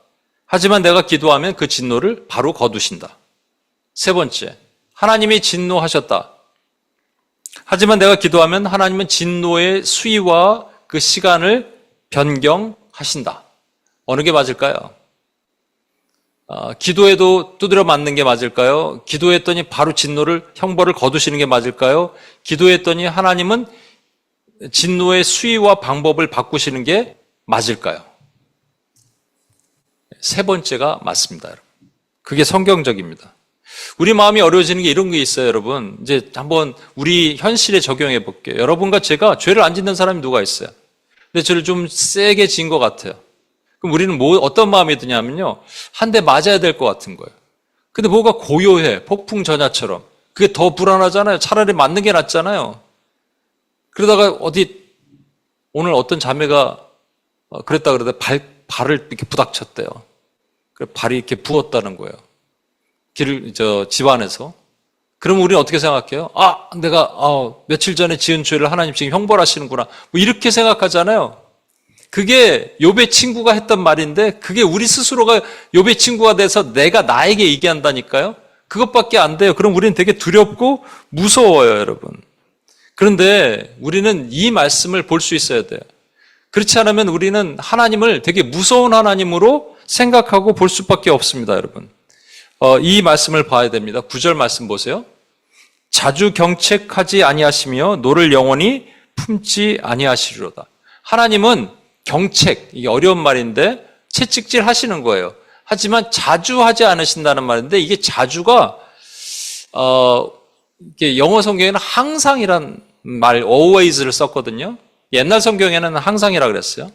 하지만 내가 기도하면 그 진노를 바로 거두신다. 세 번째, 하나님이 진노하셨다. 하지만 내가 기도하면 하나님은 진노의 수위와 그 시간을 변경하신다. 어느 게 맞을까요? 기도해도 두드려 맞는 게 맞을까요? 기도했더니 바로 진노를, 형벌을 거두시는 게 맞을까요? 기도했더니 하나님은 진노의 수위와 방법을 바꾸시는 게 맞을까요? 세 번째가 맞습니다, 여러분. 그게 성경적입니다. 우리 마음이 어려워지는 게 이런 게 있어요, 여러분. 이제 한번 우리 현실에 적용해 볼게요. 여러분과 제가 죄를 안 짓는 사람이 누가 있어요? 근데 죄를 좀 세게 지은 것 같아요. 그럼 우리는 어떤 마음이 드냐면요. 한 대 맞아야 될 것 같은 거예요. 근데 뭐가 고요해. 폭풍 전야처럼. 그게 더 불안하잖아요. 차라리 맞는 게 낫잖아요. 그러다가 오늘 어떤 자매가 그랬다 그러다 발을 이렇게 부닥쳤대요. 그래 발이 이렇게 부었다는 거예요. 집 안에서. 그럼 우리는 어떻게 생각해요? 내가 며칠 전에 지은 죄를 하나님 지금 형벌하시는구나. 뭐 이렇게 생각하잖아요. 그게 욥의 친구가 했던 말인데 그게 우리 스스로가 욥의 친구가 돼서 내가 나에게 얘기한다니까요. 그것밖에 안 돼요. 그럼 우리는 되게 두렵고 무서워요, 여러분. 그런데 우리는 이 말씀을 볼 수 있어야 돼요. 그렇지 않으면 우리는 하나님을 되게 무서운 하나님으로 생각하고 볼 수밖에 없습니다, 여러분. 이 말씀을 봐야 됩니다. 9절 말씀 보세요. 자주 경책하지 아니하시며 노를 영원히 품지 아니하시리로다. 하나님은 경책, 이게 어려운 말인데 채찍질 하시는 거예요. 하지만 자주 하지 않으신다는 말인데 이게 자주가 이게 영어 성경에는 항상이란 말 always를 썼거든요. 옛날 성경에는 항상이라 그랬어요.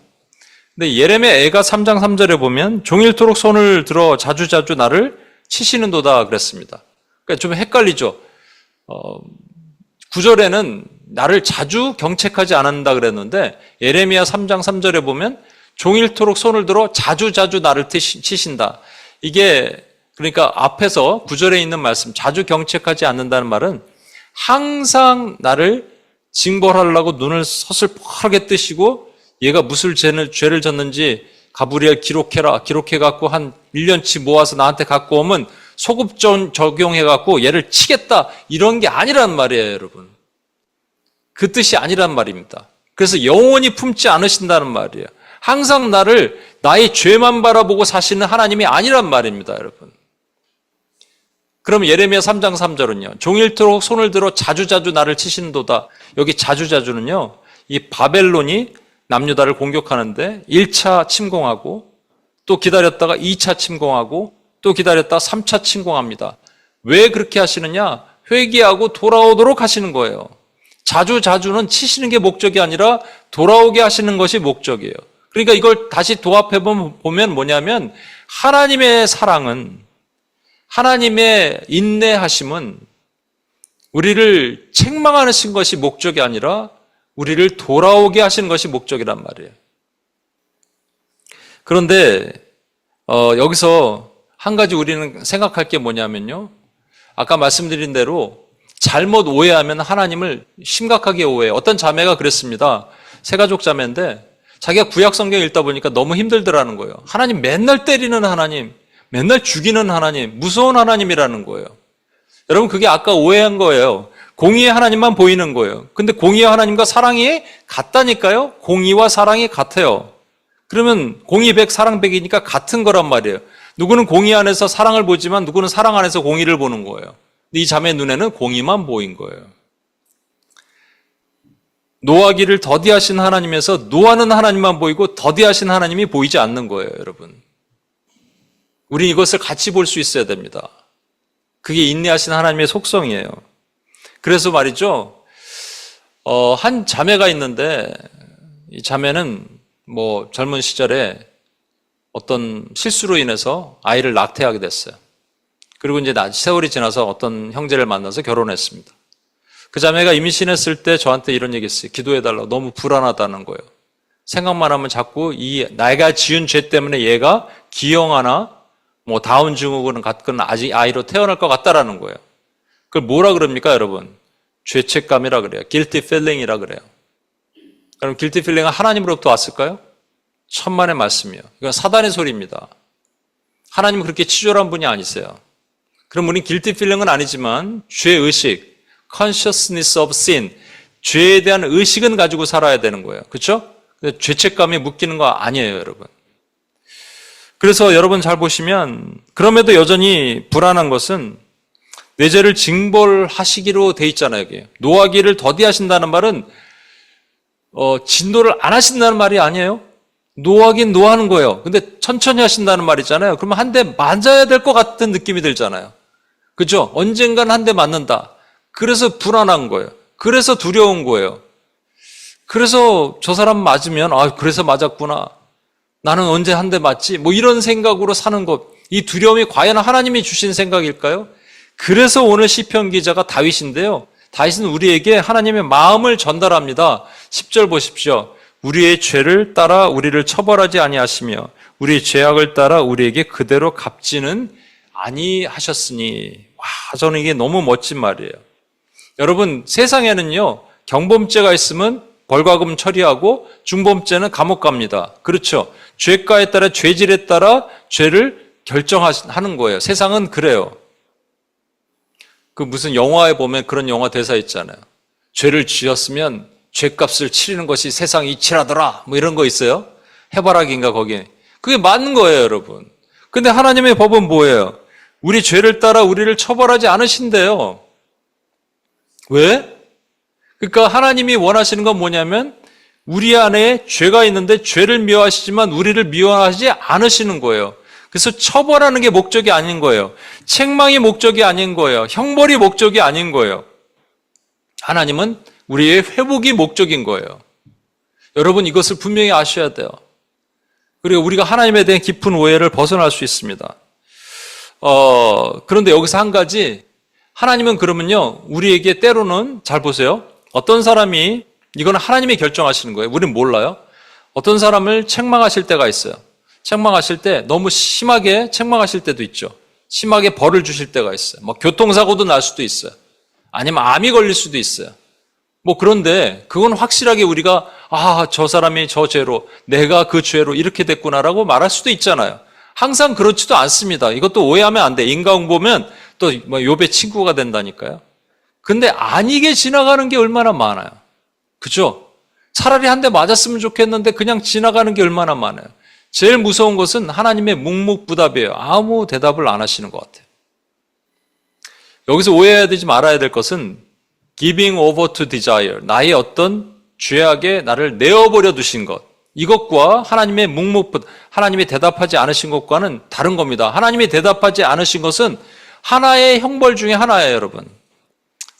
근데 예레미야 애가 3장 3절에 보면 종일토록 손을 들어 자주자주 나를 치시는도다 그랬습니다. 그러니까 좀 헷갈리죠. 9절에는 나를 자주 경책하지 않는다 그랬는데 예레미야 3장 3절에 보면 종일토록 손을 들어 자주자주 나를 치신다. 이게 그러니까 앞에서 9절에 있는 말씀 자주 경책하지 않는다는 말은 항상 나를 징벌하려고 눈을 서슬퍼하게 뜨시고 얘가 무슨 죄를 졌는지 가브리엘 기록해갖고 한 1년치 모아서 나한테 갖고 오면 소급전 적용해갖고 얘를 치겠다 이런 게 아니란 말이에요, 여러분. 그 뜻이 아니란 말입니다. 그래서 영원히 품지 않으신다는 말이에요. 항상 나의 죄만 바라보고 사시는 하나님이 아니란 말입니다, 여러분. 그럼 예레미야 3장 3절은요. 종일토록 손을 들어 자주자주 나를 치신도다. 여기 자주자주는요. 이 바벨론이 남유다를 공격하는데 1차 침공하고 또 기다렸다가 2차 침공하고 또 기다렸다가 3차 침공합니다. 왜 그렇게 하시느냐? 회개하고 돌아오도록 하시는 거예요. 자주자주는 치시는 게 목적이 아니라 돌아오게 하시는 것이 목적이에요. 그러니까 이걸 다시 도합해보면 뭐냐면 하나님의 사랑은 하나님의 인내하심은 우리를 책망하시는 것이 목적이 아니라 우리를 돌아오게 하시는 것이 목적이란 말이에요. 그런데 여기서 한 가지 우리는 생각할 게 뭐냐면요. 아까 말씀드린 대로 잘못 오해하면 하나님을 심각하게 오해해요. 어떤 자매가 그랬습니다. 세가족 자매인데 자기가 구약 성경 읽다 보니까 너무 힘들더라는 거예요. 하나님 맨날 때리는 하나님, 맨날 죽이는 하나님, 무서운 하나님이라는 거예요. 여러분 그게 아까 오해한 거예요. 공의의 하나님만 보이는 거예요. 근데 공의의 하나님과 사랑이 같다니까요. 공의와 사랑이 같아요. 그러면 공의 100, 사랑 100이니까 같은 거란 말이에요. 누구는 공의 안에서 사랑을 보지만 누구는 사랑 안에서 공의를 보는 거예요. 근데 이 자매 눈에는 공의만 보인 거예요. 노하기를 더디하신 하나님에서 노하는 하나님만 보이고 더디하신 하나님이 보이지 않는 거예요, 여러분. 우리 이것을 같이 볼 수 있어야 됩니다. 그게 인내하신 하나님의 속성이에요. 그래서 말이죠, 한 자매가 있는데, 이 자매는 뭐 젊은 시절에 어떤 실수로 인해서 아이를 낙태하게 됐어요. 그리고 이제 세월이 지나서 어떤 형제를 만나서 결혼했습니다. 그 자매가 임신했을 때 저한테 이런 얘기 했어요. 기도해달라고. 너무 불안하다는 거예요. 생각만 하면 자꾸 내가 지은 죄 때문에 얘가 기형아나 뭐 다운 증후군 같은 아이로 태어날 것 같다라는 거예요. 그걸 뭐라 그럽니까, 여러분? 죄책감이라 그래요. guilty feeling이라 그래요. 그럼 guilty feeling은 하나님으로부터 왔을까요? 천만의 말씀이요. 이건 사단의 소리입니다. 하나님은 그렇게 치졸한 분이 아니세요. 그럼 우린 guilty feeling은 아니지만 죄의식, consciousness of sin, 죄에 대한 의식은 가지고 살아야 되는 거예요. 그렇죠? 죄책감이 묶이는 거 아니에요, 여러분. 그래서 여러분 잘 보시면 그럼에도 여전히 불안한 것은 내 죄를 징벌하시기로 돼 있잖아요. 여기. 노하기를 더디하신다는 말은 진노를 안 하신다는 말이 아니에요. 노하긴 노하는 거예요. 근데 천천히 하신다는 말이잖아요. 그러면 한 대 맞아야 될 것 같은 느낌이 들잖아요. 그죠? 언젠간 한 대 맞는다. 그래서 불안한 거예요. 그래서 두려운 거예요. 그래서 저 사람 맞으면 그래서 맞았구나. 나는 언제 한 대 맞지? 뭐 이런 생각으로 사는 것. 이 두려움이 과연 하나님이 주신 생각일까요? 그래서 오늘 시편 기자가 다윗인데요. 다윗은 우리에게 하나님의 마음을 전달합니다. 10절 보십시오. 우리의 죄를 따라 우리를 처벌하지 아니하시며 우리의 죄악을 따라 우리에게 그대로 갚지는 아니하셨으니. 와, 저는 이게 너무 멋진 말이에요. 여러분, 세상에는요, 경범죄가 있으면 벌과금 처리하고 중범죄는 감옥 갑니다. 그렇죠? 죄가에 따라 죄질에 따라 죄를 결정하는 거예요. 세상은 그래요. 그 무슨 영화에 보면 그런 영화 대사 있잖아요. 죄를 지었으면 죄값을 치르는 것이 세상 이치라더라. 뭐 이런 거 있어요. 해바라기인가 거기. 그게 맞는 거예요, 여러분. 근데 하나님의 법은 뭐예요? 우리 죄를 따라 우리를 처벌하지 않으신대요. 왜? 그러니까 하나님이 원하시는 건 뭐냐면 우리 안에 죄가 있는데 죄를 미워하시지만 우리를 미워하지 않으시는 거예요. 그래서 처벌하는 게 목적이 아닌 거예요. 책망이 목적이 아닌 거예요. 형벌이 목적이 아닌 거예요. 하나님은 우리의 회복이 목적인 거예요. 여러분, 이것을 분명히 아셔야 돼요. 그리고 우리가 하나님에 대한 깊은 오해를 벗어날 수 있습니다. 그런데 여기서 한 가지, 하나님은 그러면요, 우리에게 때로는, 잘 보세요. 어떤 사람이, 이거는 하나님이 결정하시는 거예요. 우리는 몰라요. 어떤 사람을 책망하실 때가 있어요. 책망하실 때 너무 심하게 책망하실 때도 있죠. 심하게 벌을 주실 때가 있어요. 뭐 교통사고도 날 수도 있어요. 아니면 암이 걸릴 수도 있어요. 뭐 그런데 그건 확실하게 우리가 저 사람이 저 죄로 내가 그 죄로 이렇게 됐구나라고 말할 수도 있잖아요. 항상 그렇지도 않습니다. 이것도 오해하면 안 돼. 인과응 보면 또 뭐 욥의 친구가 된다니까요. 근데 아니게 지나가는 게 얼마나 많아요. 그죠? 차라리 한 대 맞았으면 좋겠는데 그냥 지나가는 게 얼마나 많아요. 제일 무서운 것은 하나님의 묵묵부답이에요. 아무 대답을 안 하시는 것 같아요. 여기서 오해해야 되지 말아야 될 것은 giving over to desire, 나의 어떤 죄악에 나를 내어버려 두신 것, 이것과 하나님의 묵묵부답, 하나님이 대답하지 않으신 것과는 다른 겁니다. 하나님이 대답하지 않으신 것은 하나의 형벌 중에 하나예요, 여러분.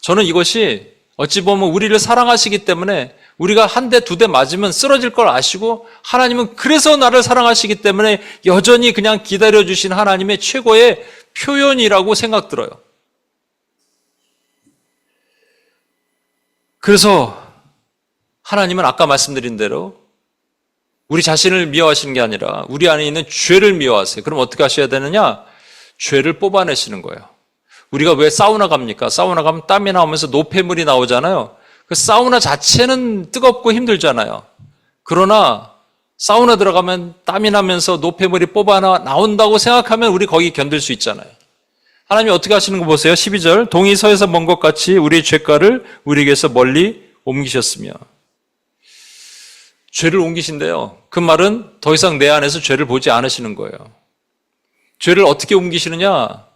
저는 이것이 어찌 보면 우리를 사랑하시기 때문에 우리가 한 대, 두 대 맞으면 쓰러질 걸 아시고 하나님은 그래서 나를 사랑하시기 때문에 여전히 그냥 기다려주신 하나님의 최고의 표현이라고 생각 들어요. 그래서 하나님은 아까 말씀드린 대로 우리 자신을 미워하시는 게 아니라 우리 안에 있는 죄를 미워하세요. 그럼 어떻게 하셔야 되느냐? 죄를 뽑아내시는 거예요. 우리가 왜 사우나 갑니까? 사우나 가면 땀이 나오면서 노폐물이 나오잖아요. 그 사우나 자체는 뜨겁고 힘들잖아요. 그러나 사우나 들어가면 땀이 나면서 노폐물이 나온다고 생각하면 우리 거기 견딜 수 있잖아요. 하나님이 어떻게 하시는 거 보세요. 12절. 동이 서에서 먼 것 같이 우리의 죄가를 우리에게서 멀리 옮기셨으며. 죄를 옮기신대요. 그 말은 더 이상 내 안에서 죄를 보지 않으시는 거예요. 죄를 어떻게 옮기시느냐?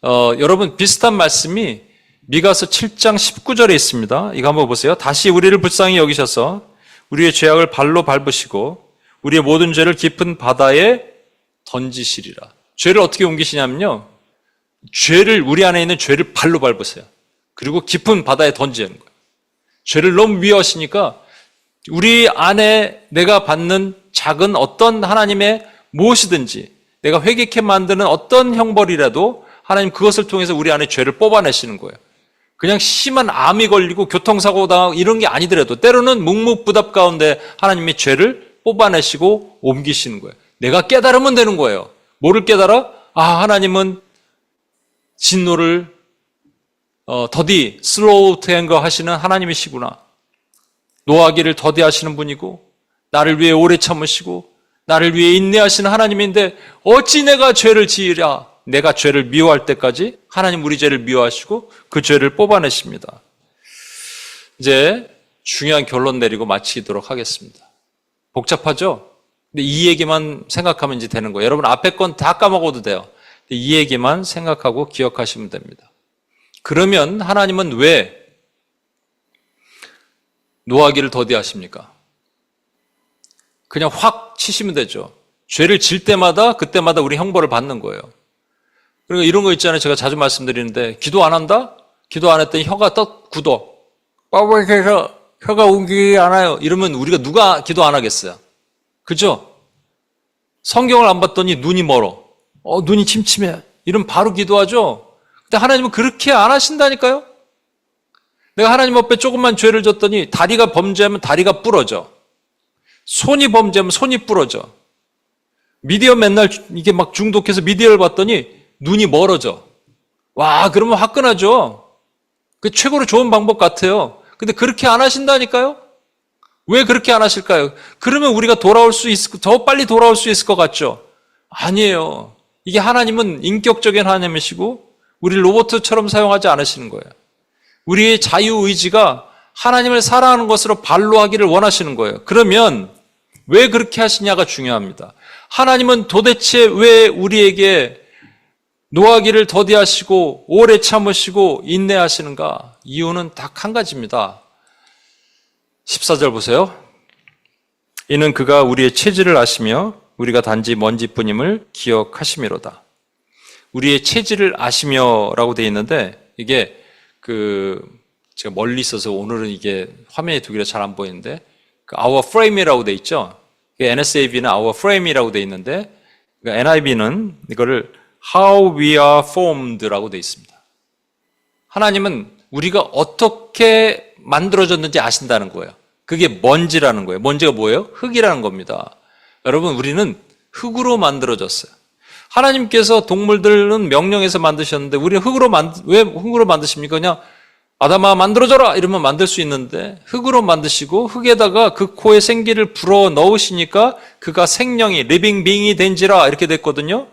여러분, 비슷한 말씀이 미가서 7장 19절에 있습니다. 이거 한번 보세요. 다시 우리를 불쌍히 여기셔서 우리의 죄악을 발로 밟으시고 우리의 모든 죄를 깊은 바다에 던지시리라. 죄를 어떻게 옮기시냐면요. 우리 안에 있는 죄를 발로 밟으세요. 그리고 깊은 바다에 던지는 거예요. 죄를 너무 미워하시니까 우리 안에 내가 받는 작은 어떤 하나님의 무엇이든지 내가 회개케 만드는 어떤 형벌이라도 하나님 그것을 통해서 우리 안에 죄를 뽑아내시는 거예요. 그냥 심한 암이 걸리고 교통사고 당하고 이런 게 아니더라도 때로는 묵묵부답 가운데 하나님이 죄를 뽑아내시고 옮기시는 거예요. 내가 깨달으면 되는 거예요. 뭐를 깨달아? 하나님은 진노를 더디 슬로우 투 앵거 하시는 하나님이시구나. 노하기를 더디하시는 분이고 나를 위해 오래 참으시고 나를 위해 인내하시는 하나님인데 어찌 내가 죄를 지으랴. 내가 죄를 미워할 때까지 하나님 우리 죄를 미워하시고 그 죄를 뽑아내십니다. 이제 중요한 결론 내리고 마치도록 하겠습니다. 복잡하죠? 근데 이 얘기만 생각하면 이제 되는 거예요. 여러분 앞에 건 다 까먹어도 돼요. 근데 이 얘기만 생각하고 기억하시면 됩니다. 그러면 하나님은 왜 노하기를 더디하십니까? 그냥 확 치시면 되죠. 죄를 질 때마다 그때마다 우리 형벌을 받는 거예요. 그러니까 이런 거 있잖아요. 제가 자주 말씀드리는데 기도 안 한다? 기도 안 했더니 혀가 떡 굳어. 뻐벅해서 혀가 움직이지 않아요. 이러면 우리가 누가 기도 안 하겠어요? 그죠? 성경을 안 봤더니 눈이 멀어. 눈이 침침해. 이러면 바로 기도하죠? 근데 하나님은 그렇게 안 하신다니까요? 내가 하나님 앞에 조금만 죄를 졌더니 다리가 범죄하면 다리가 부러져. 손이 범죄하면 손이 부러져. 미디어 맨날 이게 막 중독해서 미디어를 봤더니 눈이 멀어져. 와, 그러면 화끈하죠? 그 최고로 좋은 방법 같아요. 근데 그렇게 안 하신다니까요? 왜 그렇게 안 하실까요? 그러면 우리가 더 빨리 돌아올 수 있을 것 같죠? 아니에요. 이게 하나님은 인격적인 하나님이시고, 우리 로봇처럼 사용하지 않으시는 거예요. 우리의 자유의지가 하나님을 사랑하는 것으로 발로 하기를 원하시는 거예요. 그러면 왜 그렇게 하시냐가 중요합니다. 하나님은 도대체 왜 우리에게 노하기를 더디하시고 오래 참으시고 인내하시는가? 이유는 딱 한 가지입니다. 14절 보세요. 이는 그가 우리의 체질을 아시며 우리가 단지 먼지뿐임을 기억하심이로다. 우리의 체질을 아시며라고 되어 있는데 이게 제가 멀리 있어서 오늘은 이게 화면에 두기라 잘 안 보이는데 our frame이라고 되어 있죠. NSAB는 our frame이라고 되어 있는데 NIV는 이거를 how we are formed라고 되어 있습니다. 하나님은 우리가 어떻게 만들어졌는지 아신다는 거예요. 그게 먼지라는 거예요. 먼지가 뭐예요? 흙이라는 겁니다. 여러분, 우리는 흙으로 만들어졌어요. 하나님께서 동물들은 명령해서 만드셨는데 우리는 왜 흙으로 만드십니까? 그냥 아담아 만들어줘라 이러면 만들 수 있는데 흙으로 만드시고 흙에다가 그 코에 생기를 불어 넣으시니까 그가 생명이 리빙 빙이 된지라 이렇게 됐거든요.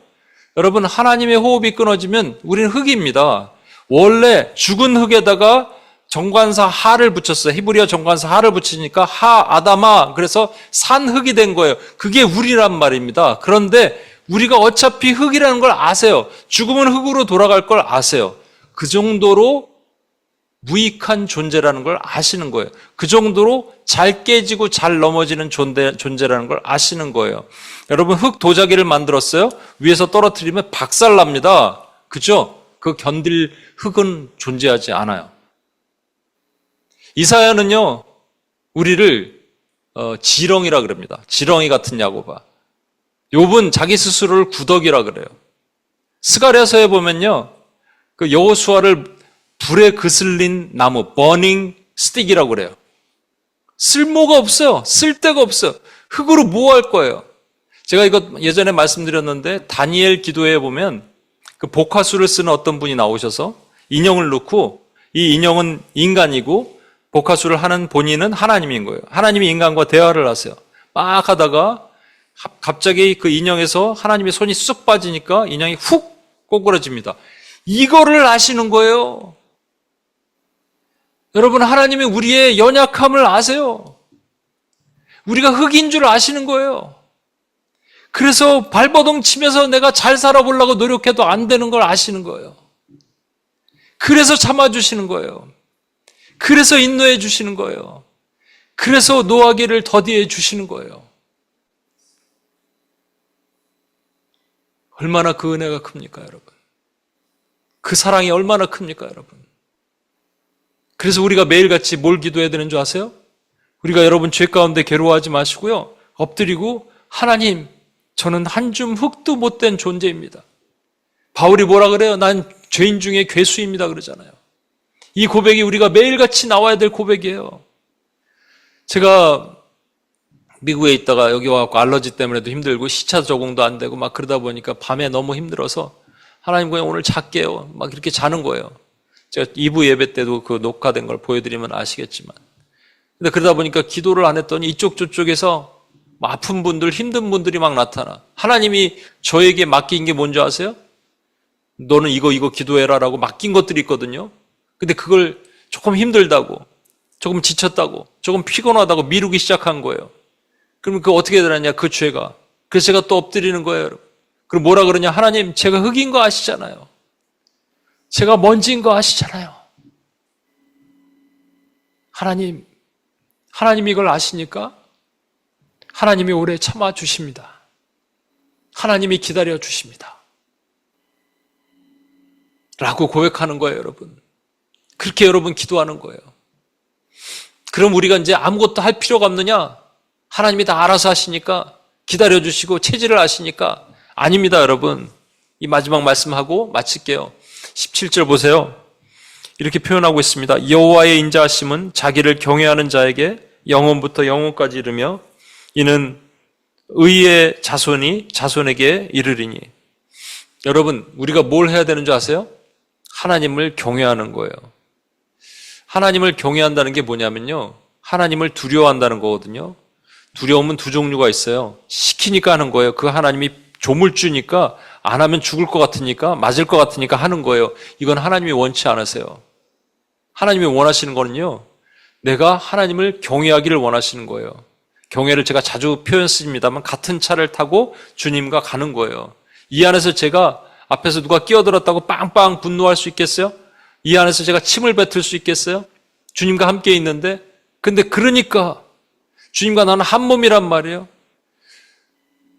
여러분, 하나님의 호흡이 끊어지면 우리는 흙입니다. 원래 죽은 흙에다가 정관사 하를 붙였어요. 히브리어 정관사 하를 붙이니까 아담아, 그래서 산 흙이 된 거예요. 그게 우리란 말입니다. 그런데 우리가 어차피 흙이라는 걸 아세요. 죽으면 흙으로 돌아갈 걸 아세요. 그 정도로 무익한 존재라는 걸 아시는 거예요. 그 정도로 잘 깨지고 잘 넘어지는 존재라는 걸 아시는 거예요. 여러분, 흙 도자기를 만들었어요. 위에서 떨어뜨리면 박살납니다. 그죠? 그 견딜 흙은 존재하지 않아요. 이사야는요, 우리를 지렁이라 그럽니다. 지렁이 같은 야고바. 욥은 자기 스스로를 구더기라 그래요. 스가랴서에 보면요, 그 여호수아를 불에 그슬린 나무, 버닝 스틱이라고 그래요. 쓸모가 없어요. 쓸데가 없어요. 흙으로 뭐 할 거예요? 제가 이거 예전에 말씀드렸는데 다니엘 기도에 보면 그 복화술을 쓰는 어떤 분이 나오셔서 인형을 넣고 이 인형은 인간이고 복화술을 하는 본인은 하나님인 거예요. 하나님이 인간과 대화를 하세요. 막 하다가 갑자기 그 인형에서 하나님의 손이 쑥 빠지니까 인형이 훅 꼬꾸라집니다. 이거를 아시는 거예요. 여러분, 하나님이 우리의 연약함을 아세요. 우리가 흙인 줄 아시는 거예요. 그래서 발버둥 치면서 내가 잘 살아보려고 노력해도 안 되는 걸 아시는 거예요. 그래서 참아주시는 거예요. 그래서 인도해 주시는 거예요. 그래서 노하기를 더디해 주시는 거예요. 얼마나 그 은혜가 큽니까, 여러분? 그 사랑이 얼마나 큽니까, 여러분? 그래서 우리가 매일같이 뭘 기도해야 되는 줄 아세요? 우리가 여러분 죄 가운데 괴로워하지 마시고요. 엎드리고 하나님, 저는 한 줌 흙도 못된 존재입니다. 바울이 뭐라 그래요? 난 죄인 중에 괴수입니다 그러잖아요. 이 고백이 우리가 매일같이 나와야 될 고백이에요. 제가 미국에 있다가 여기 와서 알러지 때문에도 힘들고 시차 적응도 안 되고 막 그러다 보니까 밤에 너무 힘들어서 하나님 그냥 오늘 잘게요. 막 이렇게 자는 거예요. 제가 2부 예배 때도 그 녹화된 걸 보여드리면 아시겠지만. 근데 그러다 보니까 기도를 안 했더니 이쪽 저쪽에서 아픈 분들, 힘든 분들이 막 나타나. 하나님이 저에게 맡긴 게 뭔지 아세요? 너는 이거 기도해라라고 맡긴 것들이 있거든요. 근데 그걸 조금 힘들다고, 조금 지쳤다고, 조금 피곤하다고 미루기 시작한 거예요. 그러면 그 어떻게 되느냐, 그 죄가. 그래서 제가 또 엎드리는 거예요, 여러분. 그럼 뭐라 그러냐? 하나님, 제가 흙인 거 아시잖아요. 제가 먼지인 거 아시잖아요. 하나님 이걸 아시니까 하나님이 오래 참아 주십니다. 하나님이 기다려 주십니다. 라고 고백하는 거예요, 여러분. 그렇게 여러분 기도하는 거예요. 그럼 우리가 이제 아무것도 할 필요가 없느냐? 하나님이 다 알아서 하시니까, 기다려 주시고 체질을 아시니까. 아닙니다, 여러분. 이 마지막 말씀하고 마칠게요. 17절 보세요. 이렇게 표현하고 있습니다. 여호와의 인자하심은 자기를 경외하는 자에게 영원부터 영원까지 이르며 이는 의의 자손이 자손에게 이르리니. 여러분, 우리가 뭘 해야 되는 줄 아세요? 하나님을 경외하는 거예요. 하나님을 경외한다는 게 뭐냐면요, 하나님을 두려워한다는 거거든요. 두려움은 두 종류가 있어요. 시키니까 하는 거예요. 그 하나님이 조물주니까 안 하면 죽을 것 같으니까, 맞을 것 같으니까 하는 거예요. 이건 하나님이 원치 않으세요. 하나님이 원하시는 거는요, 내가 하나님을 경외하기를 원하시는 거예요. 경외를 제가 자주 표현 씁니다만 같은 차를 타고 주님과 가는 거예요. 이 안에서 제가 앞에서 누가 끼어들었다고 빵빵 분노할 수 있겠어요? 이 안에서 제가 침을 뱉을 수 있겠어요? 주님과 함께 있는데. 근데 그러니까 주님과 나는 한 몸이란 말이에요.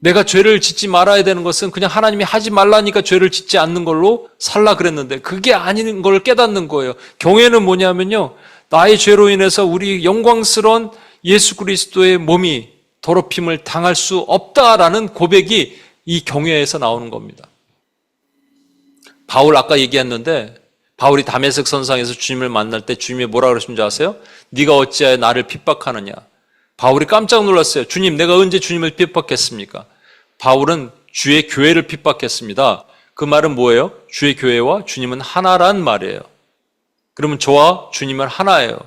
내가 죄를 짓지 말아야 되는 것은 그냥 하나님이 하지 말라니까 죄를 짓지 않는 걸로 살라 그랬는데 그게 아닌 걸 깨닫는 거예요. 경외는 뭐냐면요, 나의 죄로 인해서 우리 영광스러운 예수 그리스도의 몸이 더럽힘을 당할 수 없다라는 고백이 이 경외에서 나오는 겁니다. 바울 아까 얘기했는데, 바울이 다메섹 선상에서 주님을 만날 때 주님이 뭐라 그러신지 아세요? 네가 어찌하여 나를 핍박하느냐. 바울이 깜짝 놀랐어요. 주님, 내가 언제 주님을 핍박했습니까? 바울은 주의 교회를 핍박했습니다. 그 말은 뭐예요? 주의 교회와 주님은 하나란 말이에요. 그러면 저와 주님은 하나예요.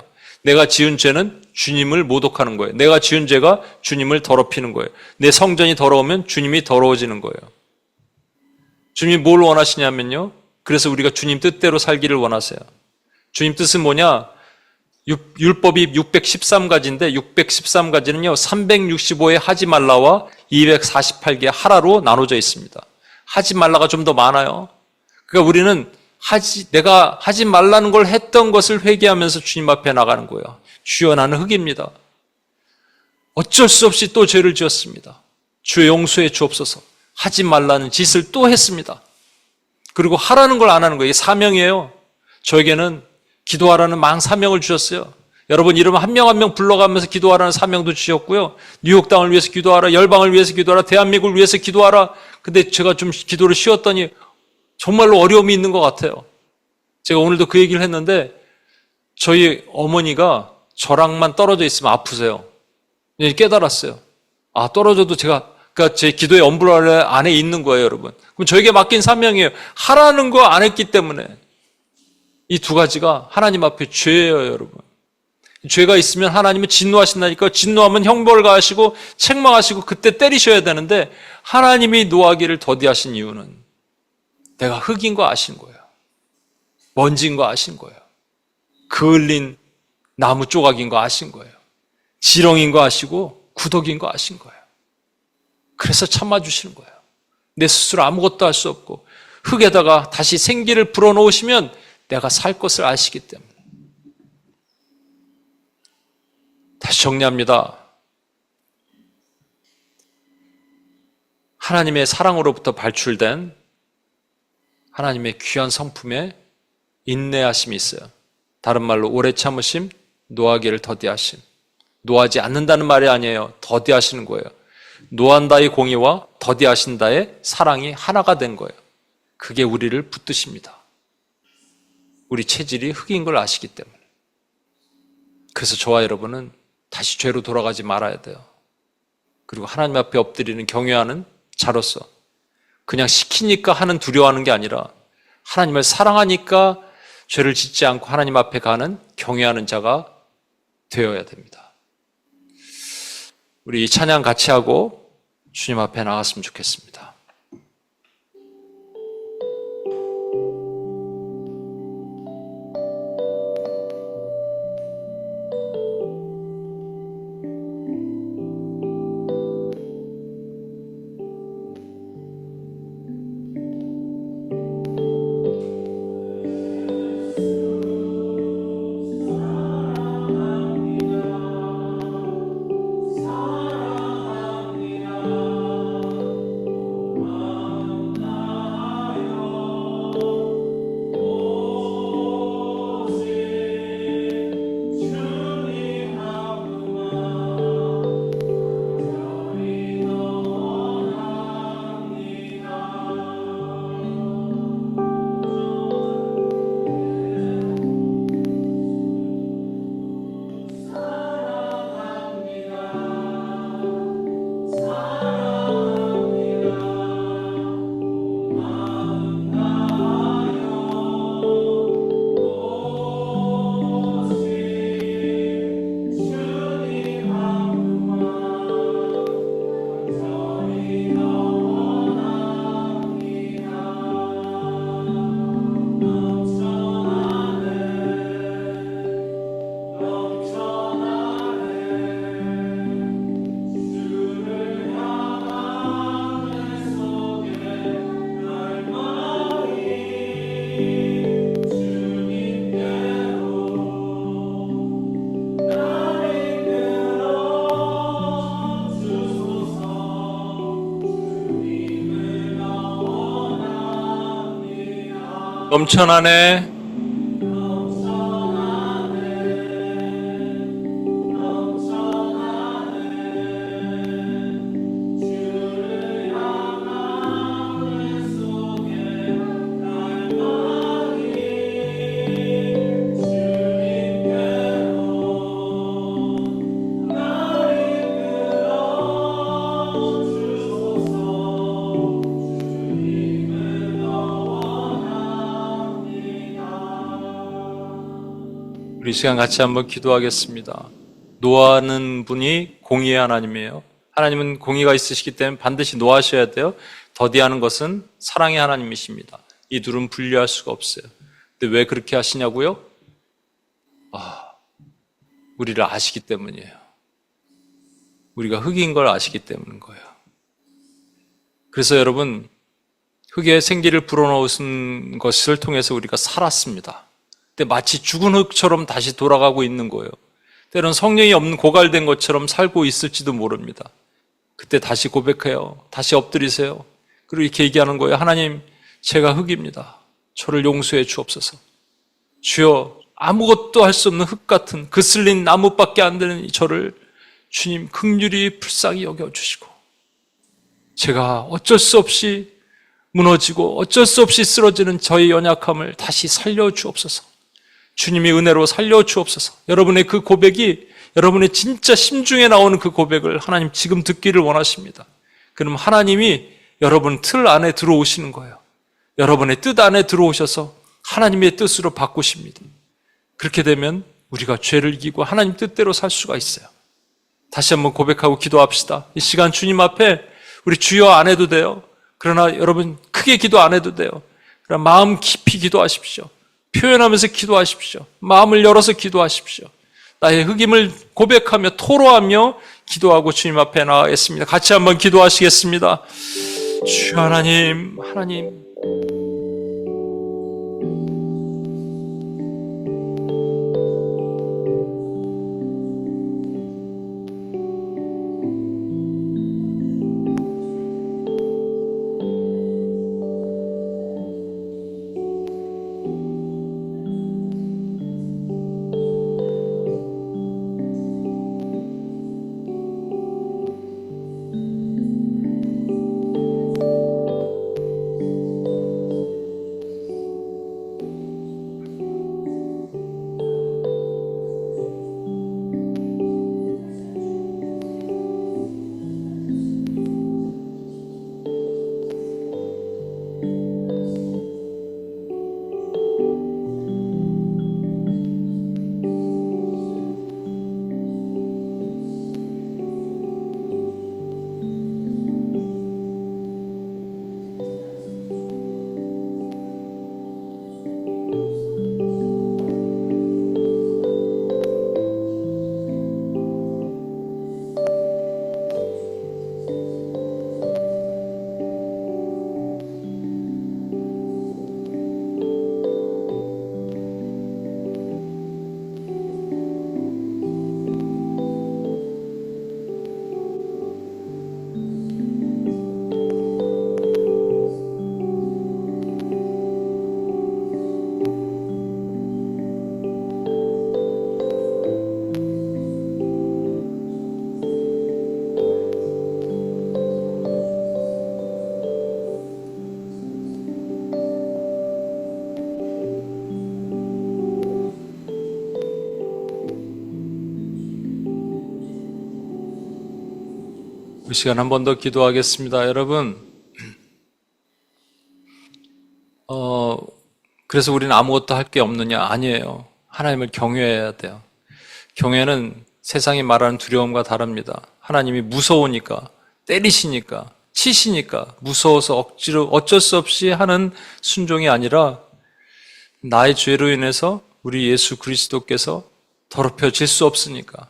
내가 지은 죄는 주님을 모독하는 거예요. 내가 지은 죄가 주님을 더럽히는 거예요. 내 성전이 더러우면 주님이 더러워지는 거예요. 주님이 뭘 원하시냐면요, 그래서 우리가 주님 뜻대로 살기를 원하세요. 주님 뜻은 뭐냐? 율법이 613가지인데 613가지는요 365의 하지 말라와 248개의 하라로 나눠져 있습니다. 하지 말라가 좀 더 많아요. 그러니까 우리는 내가 하지 말라는 걸 했던 것을 회개하면서 주님 앞에 나가는 거예요. 주여, 나는 흙입니다. 어쩔 수 없이 또 죄를 지었습니다. 주의 용서해 주옵소서. 하지 말라는 짓을 또 했습니다. 그리고 하라는 걸 안 하는 거예요. 이게 사명이에요. 저에게는 기도하라는 사명을 주셨어요. 여러분, 이름 한 명 한 명 불러가면서 기도하라는 사명도 주셨고요. 뉴욕 땅을 위해서 기도하라, 열방을 위해서 기도하라, 대한민국을 위해서 기도하라. 근데 제가 좀 기도를 쉬었더니 정말로 어려움이 있는 것 같아요. 제가 오늘도 그 얘기를 했는데 저희 어머니가 저랑만 떨어져 있으면 아프세요. 깨달았어요. 떨어져도 그러니까 제 기도의 엄브레라 안에 있는 거예요, 여러분. 그럼 저에게 맡긴 사명이에요. 하라는 거 안 했기 때문에. 이 두 가지가 하나님 앞에 죄예요, 여러분. 죄가 있으면 하나님은 진노하신다니까. 진노하면 형벌을 가하시고 책망하시고 그때 때리셔야 되는데, 하나님이 노하기를 더디하신 이유는 내가 흙인 거 아신 거예요. 먼지인 거 아신 거예요. 그을린 나무 조각인 거 아신 거예요. 지렁인 거 아시고 구덕인 거 아신 거예요. 그래서 참아주시는 거예요. 내 스스로 아무것도 할 수 없고 흙에다가 다시 생기를 불어넣으시면 내가 살 것을 아시기 때문에. 다시 정리합니다. 하나님의 사랑으로부터 발출된 하나님의 귀한 성품에 인내하심이 있어요. 다른 말로 오래 참으심, 노하기를 더디하심. 노하지 않는다는 말이 아니에요. 더디하시는 거예요. 노한다의 공의와 더디하신다의 사랑이 하나가 된 거예요. 그게 우리를 붙드십니다. 우리 체질이 흙인 걸 아시기 때문에. 그래서 저와 여러분은 다시 죄로 돌아가지 말아야 돼요. 그리고 하나님 앞에 엎드리는 경외하는 자로서 그냥 시키니까 하는 두려워하는 게 아니라 하나님을 사랑하니까 죄를 짓지 않고 하나님 앞에 가는 경외하는 자가 되어야 됩니다. 우리 이 찬양 같이 하고 주님 앞에 나갔으면 좋겠습니다. 넘쳐나네. 우리 시간 같이 한번 기도하겠습니다. 노하는 분이 공의의 하나님이에요. 하나님은 공의가 있으시기 때문에 반드시 노하셔야 돼요. 더디하는 것은 사랑의 하나님이십니다. 이 둘은 분리할 수가 없어요. 근데 왜 그렇게 하시냐고요? 우리를 아시기 때문이에요. 우리가 흙인 걸 아시기 때문인 거예요. 그래서 여러분, 흙에 생기를 불어넣은 것을 통해서 우리가 살았습니다. 근데 마치 죽은 흙처럼 다시 돌아가고 있는 거예요. 때로는 성령이 없는 고갈된 것처럼 살고 있을지도 모릅니다. 그때 다시 고백해요. 다시 엎드리세요. 그리고 이렇게 얘기하는 거예요. 하나님, 제가 흙입니다. 저를 용서해 주옵소서. 주여, 아무것도 할 수 없는 흙 같은 그슬린 나무밖에 안 되는 저를 주님 긍휼히 불쌍히 여겨주시고, 제가 어쩔 수 없이 무너지고 어쩔 수 없이 쓰러지는 저의 연약함을 다시 살려주옵소서. 주님이 은혜로 살려주옵소서. 여러분의 그 고백이, 여러분의 진짜 심중에 나오는 그 고백을 하나님 지금 듣기를 원하십니다. 그럼 하나님이 여러분 틀 안에 들어오시는 거예요. 여러분의 뜻 안에 들어오셔서 하나님의 뜻으로 바꾸십니다. 그렇게 되면 우리가 죄를 이기고 하나님 뜻대로 살 수가 있어요. 다시 한번 고백하고 기도합시다. 이 시간 주님 앞에 우리 주여 안 해도 돼요. 그러나 여러분 크게 기도 안 해도 돼요. 그러나 마음 깊이 기도하십시오. 표현하면서 기도하십시오. 마음을 열어서 기도하십시오. 나의 흑임을 고백하며 토로하며 기도하고 주님 앞에 나가겠습니다. 같이 한번 기도하시겠습니다. 주 하나님, 하나님, 우리 시간 한 번 더 기도하겠습니다. 여러분, 그래서 우리는 아무것도 할 게 없느냐? 아니에요. 하나님을 경외해야 돼요. 경외는 세상이 말하는 두려움과 다릅니다. 하나님이 무서우니까, 때리시니까, 치시니까, 무서워서 억지로 어쩔 수 없이 하는 순종이 아니라 나의 죄로 인해서 우리 예수 그리스도께서 더럽혀질 수 없으니까.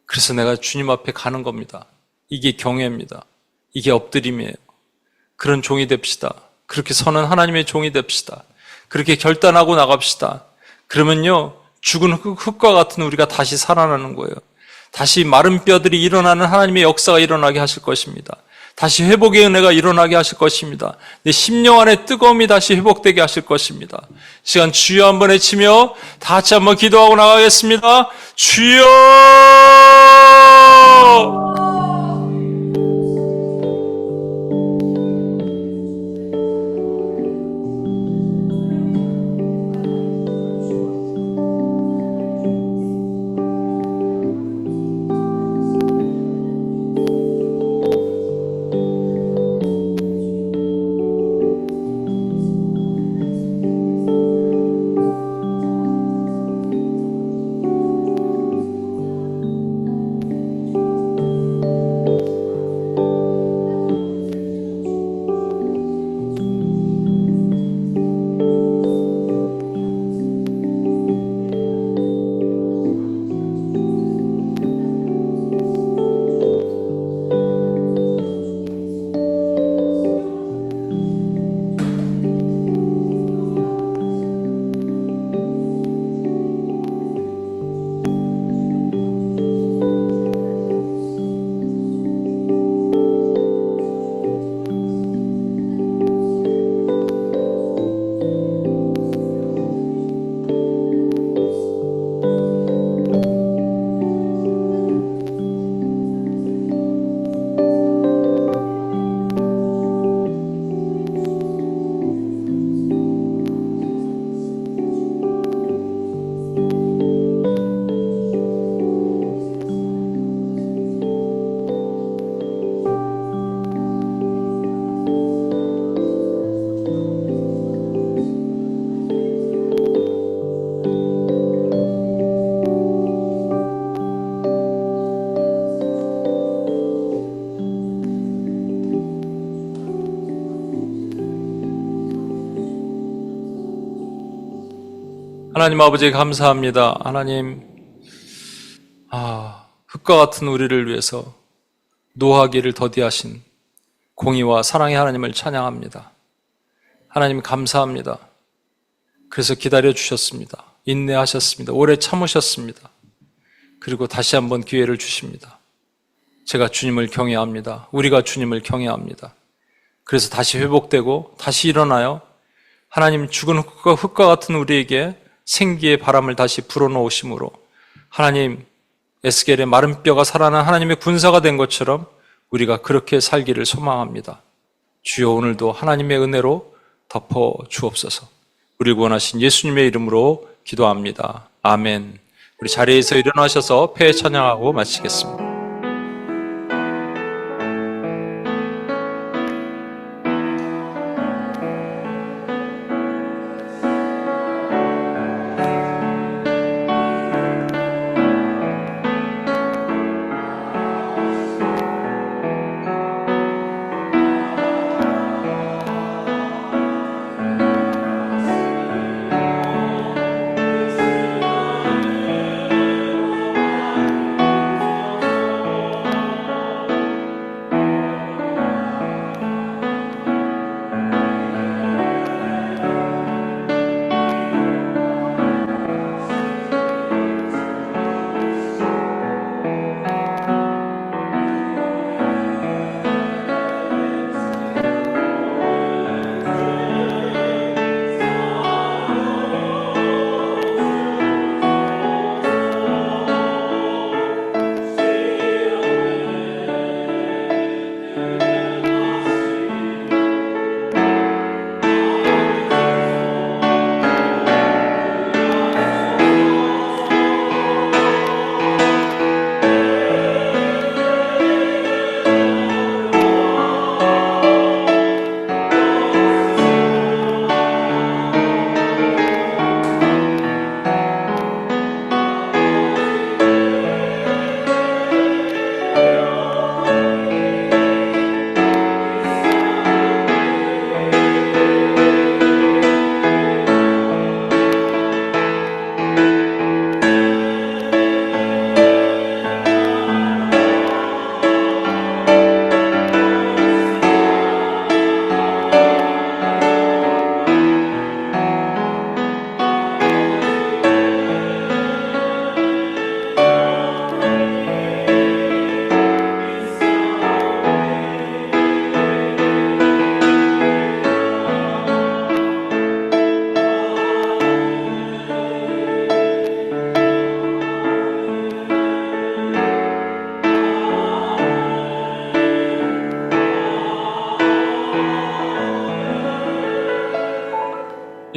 그래서 내가 주님 앞에 가는 겁니다. 이게 경외입니다. 이게 엎드림이에요. 그런 종이 됩시다. 그렇게 선한 하나님의 종이 됩시다. 그렇게 결단하고 나갑시다. 그러면요, 죽은 흙과 같은 우리가 다시 살아나는 거예요. 다시 마른 뼈들이 일어나는 하나님의 역사가 일어나게 하실 것입니다. 다시 회복의 은혜가 일어나게 하실 것입니다. 내 심령 안의 뜨거움이 다시 회복되게 하실 것입니다. 시간 주여 한번 외치며 다 같이 한번 기도하고 나가겠습니다. 주여! 하나님 아버지 감사합니다. 하나님, 흙과 같은 우리를 위해서 노하기를 더디하신 공의와 사랑의 하나님을 찬양합니다. 하나님 감사합니다. 그래서 기다려 주셨습니다. 인내하셨습니다. 오래 참으셨습니다. 그리고 다시 한번 기회를 주십니다. 제가 주님을 경외합니다. 우리가 주님을 경외합니다. 그래서 다시 회복되고 다시 일어나요. 하나님 죽은 흙과 같은 우리에게 생기의 바람을 다시 불어넣으심으로 하나님 에스겔의 마른 뼈가 살아난 하나님의 군사가 된 것처럼 우리가 그렇게 살기를 소망합니다. 주여 오늘도 하나님의 은혜로 덮어 주옵소서. 우리 구원하신 예수님의 이름으로 기도합니다. 아멘. 우리 자리에서 일어나셔서 폐 찬양하고 마치겠습니다.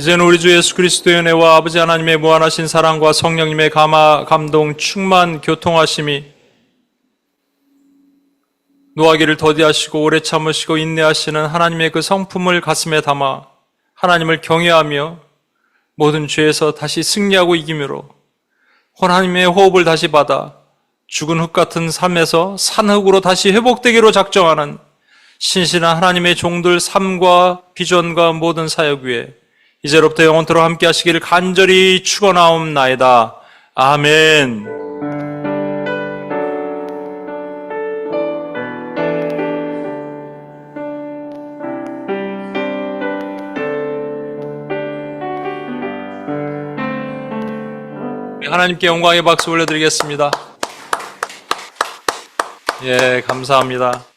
이제는 우리 주 예수 그리스도의 은혜와 아버지 하나님의 무한하신 사랑과 성령님의 감동, 충만, 교통하심이 노하기를 더디하시고 오래 참으시고 인내하시는 하나님의 그 성품을 가슴에 담아 하나님을 경외하며 모든 죄에서 다시 승리하고 이기므로 하나님의 호흡을 다시 받아 죽은 흙 같은 삶에서 산흙으로 다시 회복되기로 작정하는 신실한 하나님의 종들 삶과 비전과 모든 사역 위에 이제로부터 영원토록 함께 하시기를 간절히 축원하옵나이다. 아멘. 하나님께 영광의 박수 올려드리겠습니다. 예, 감사합니다.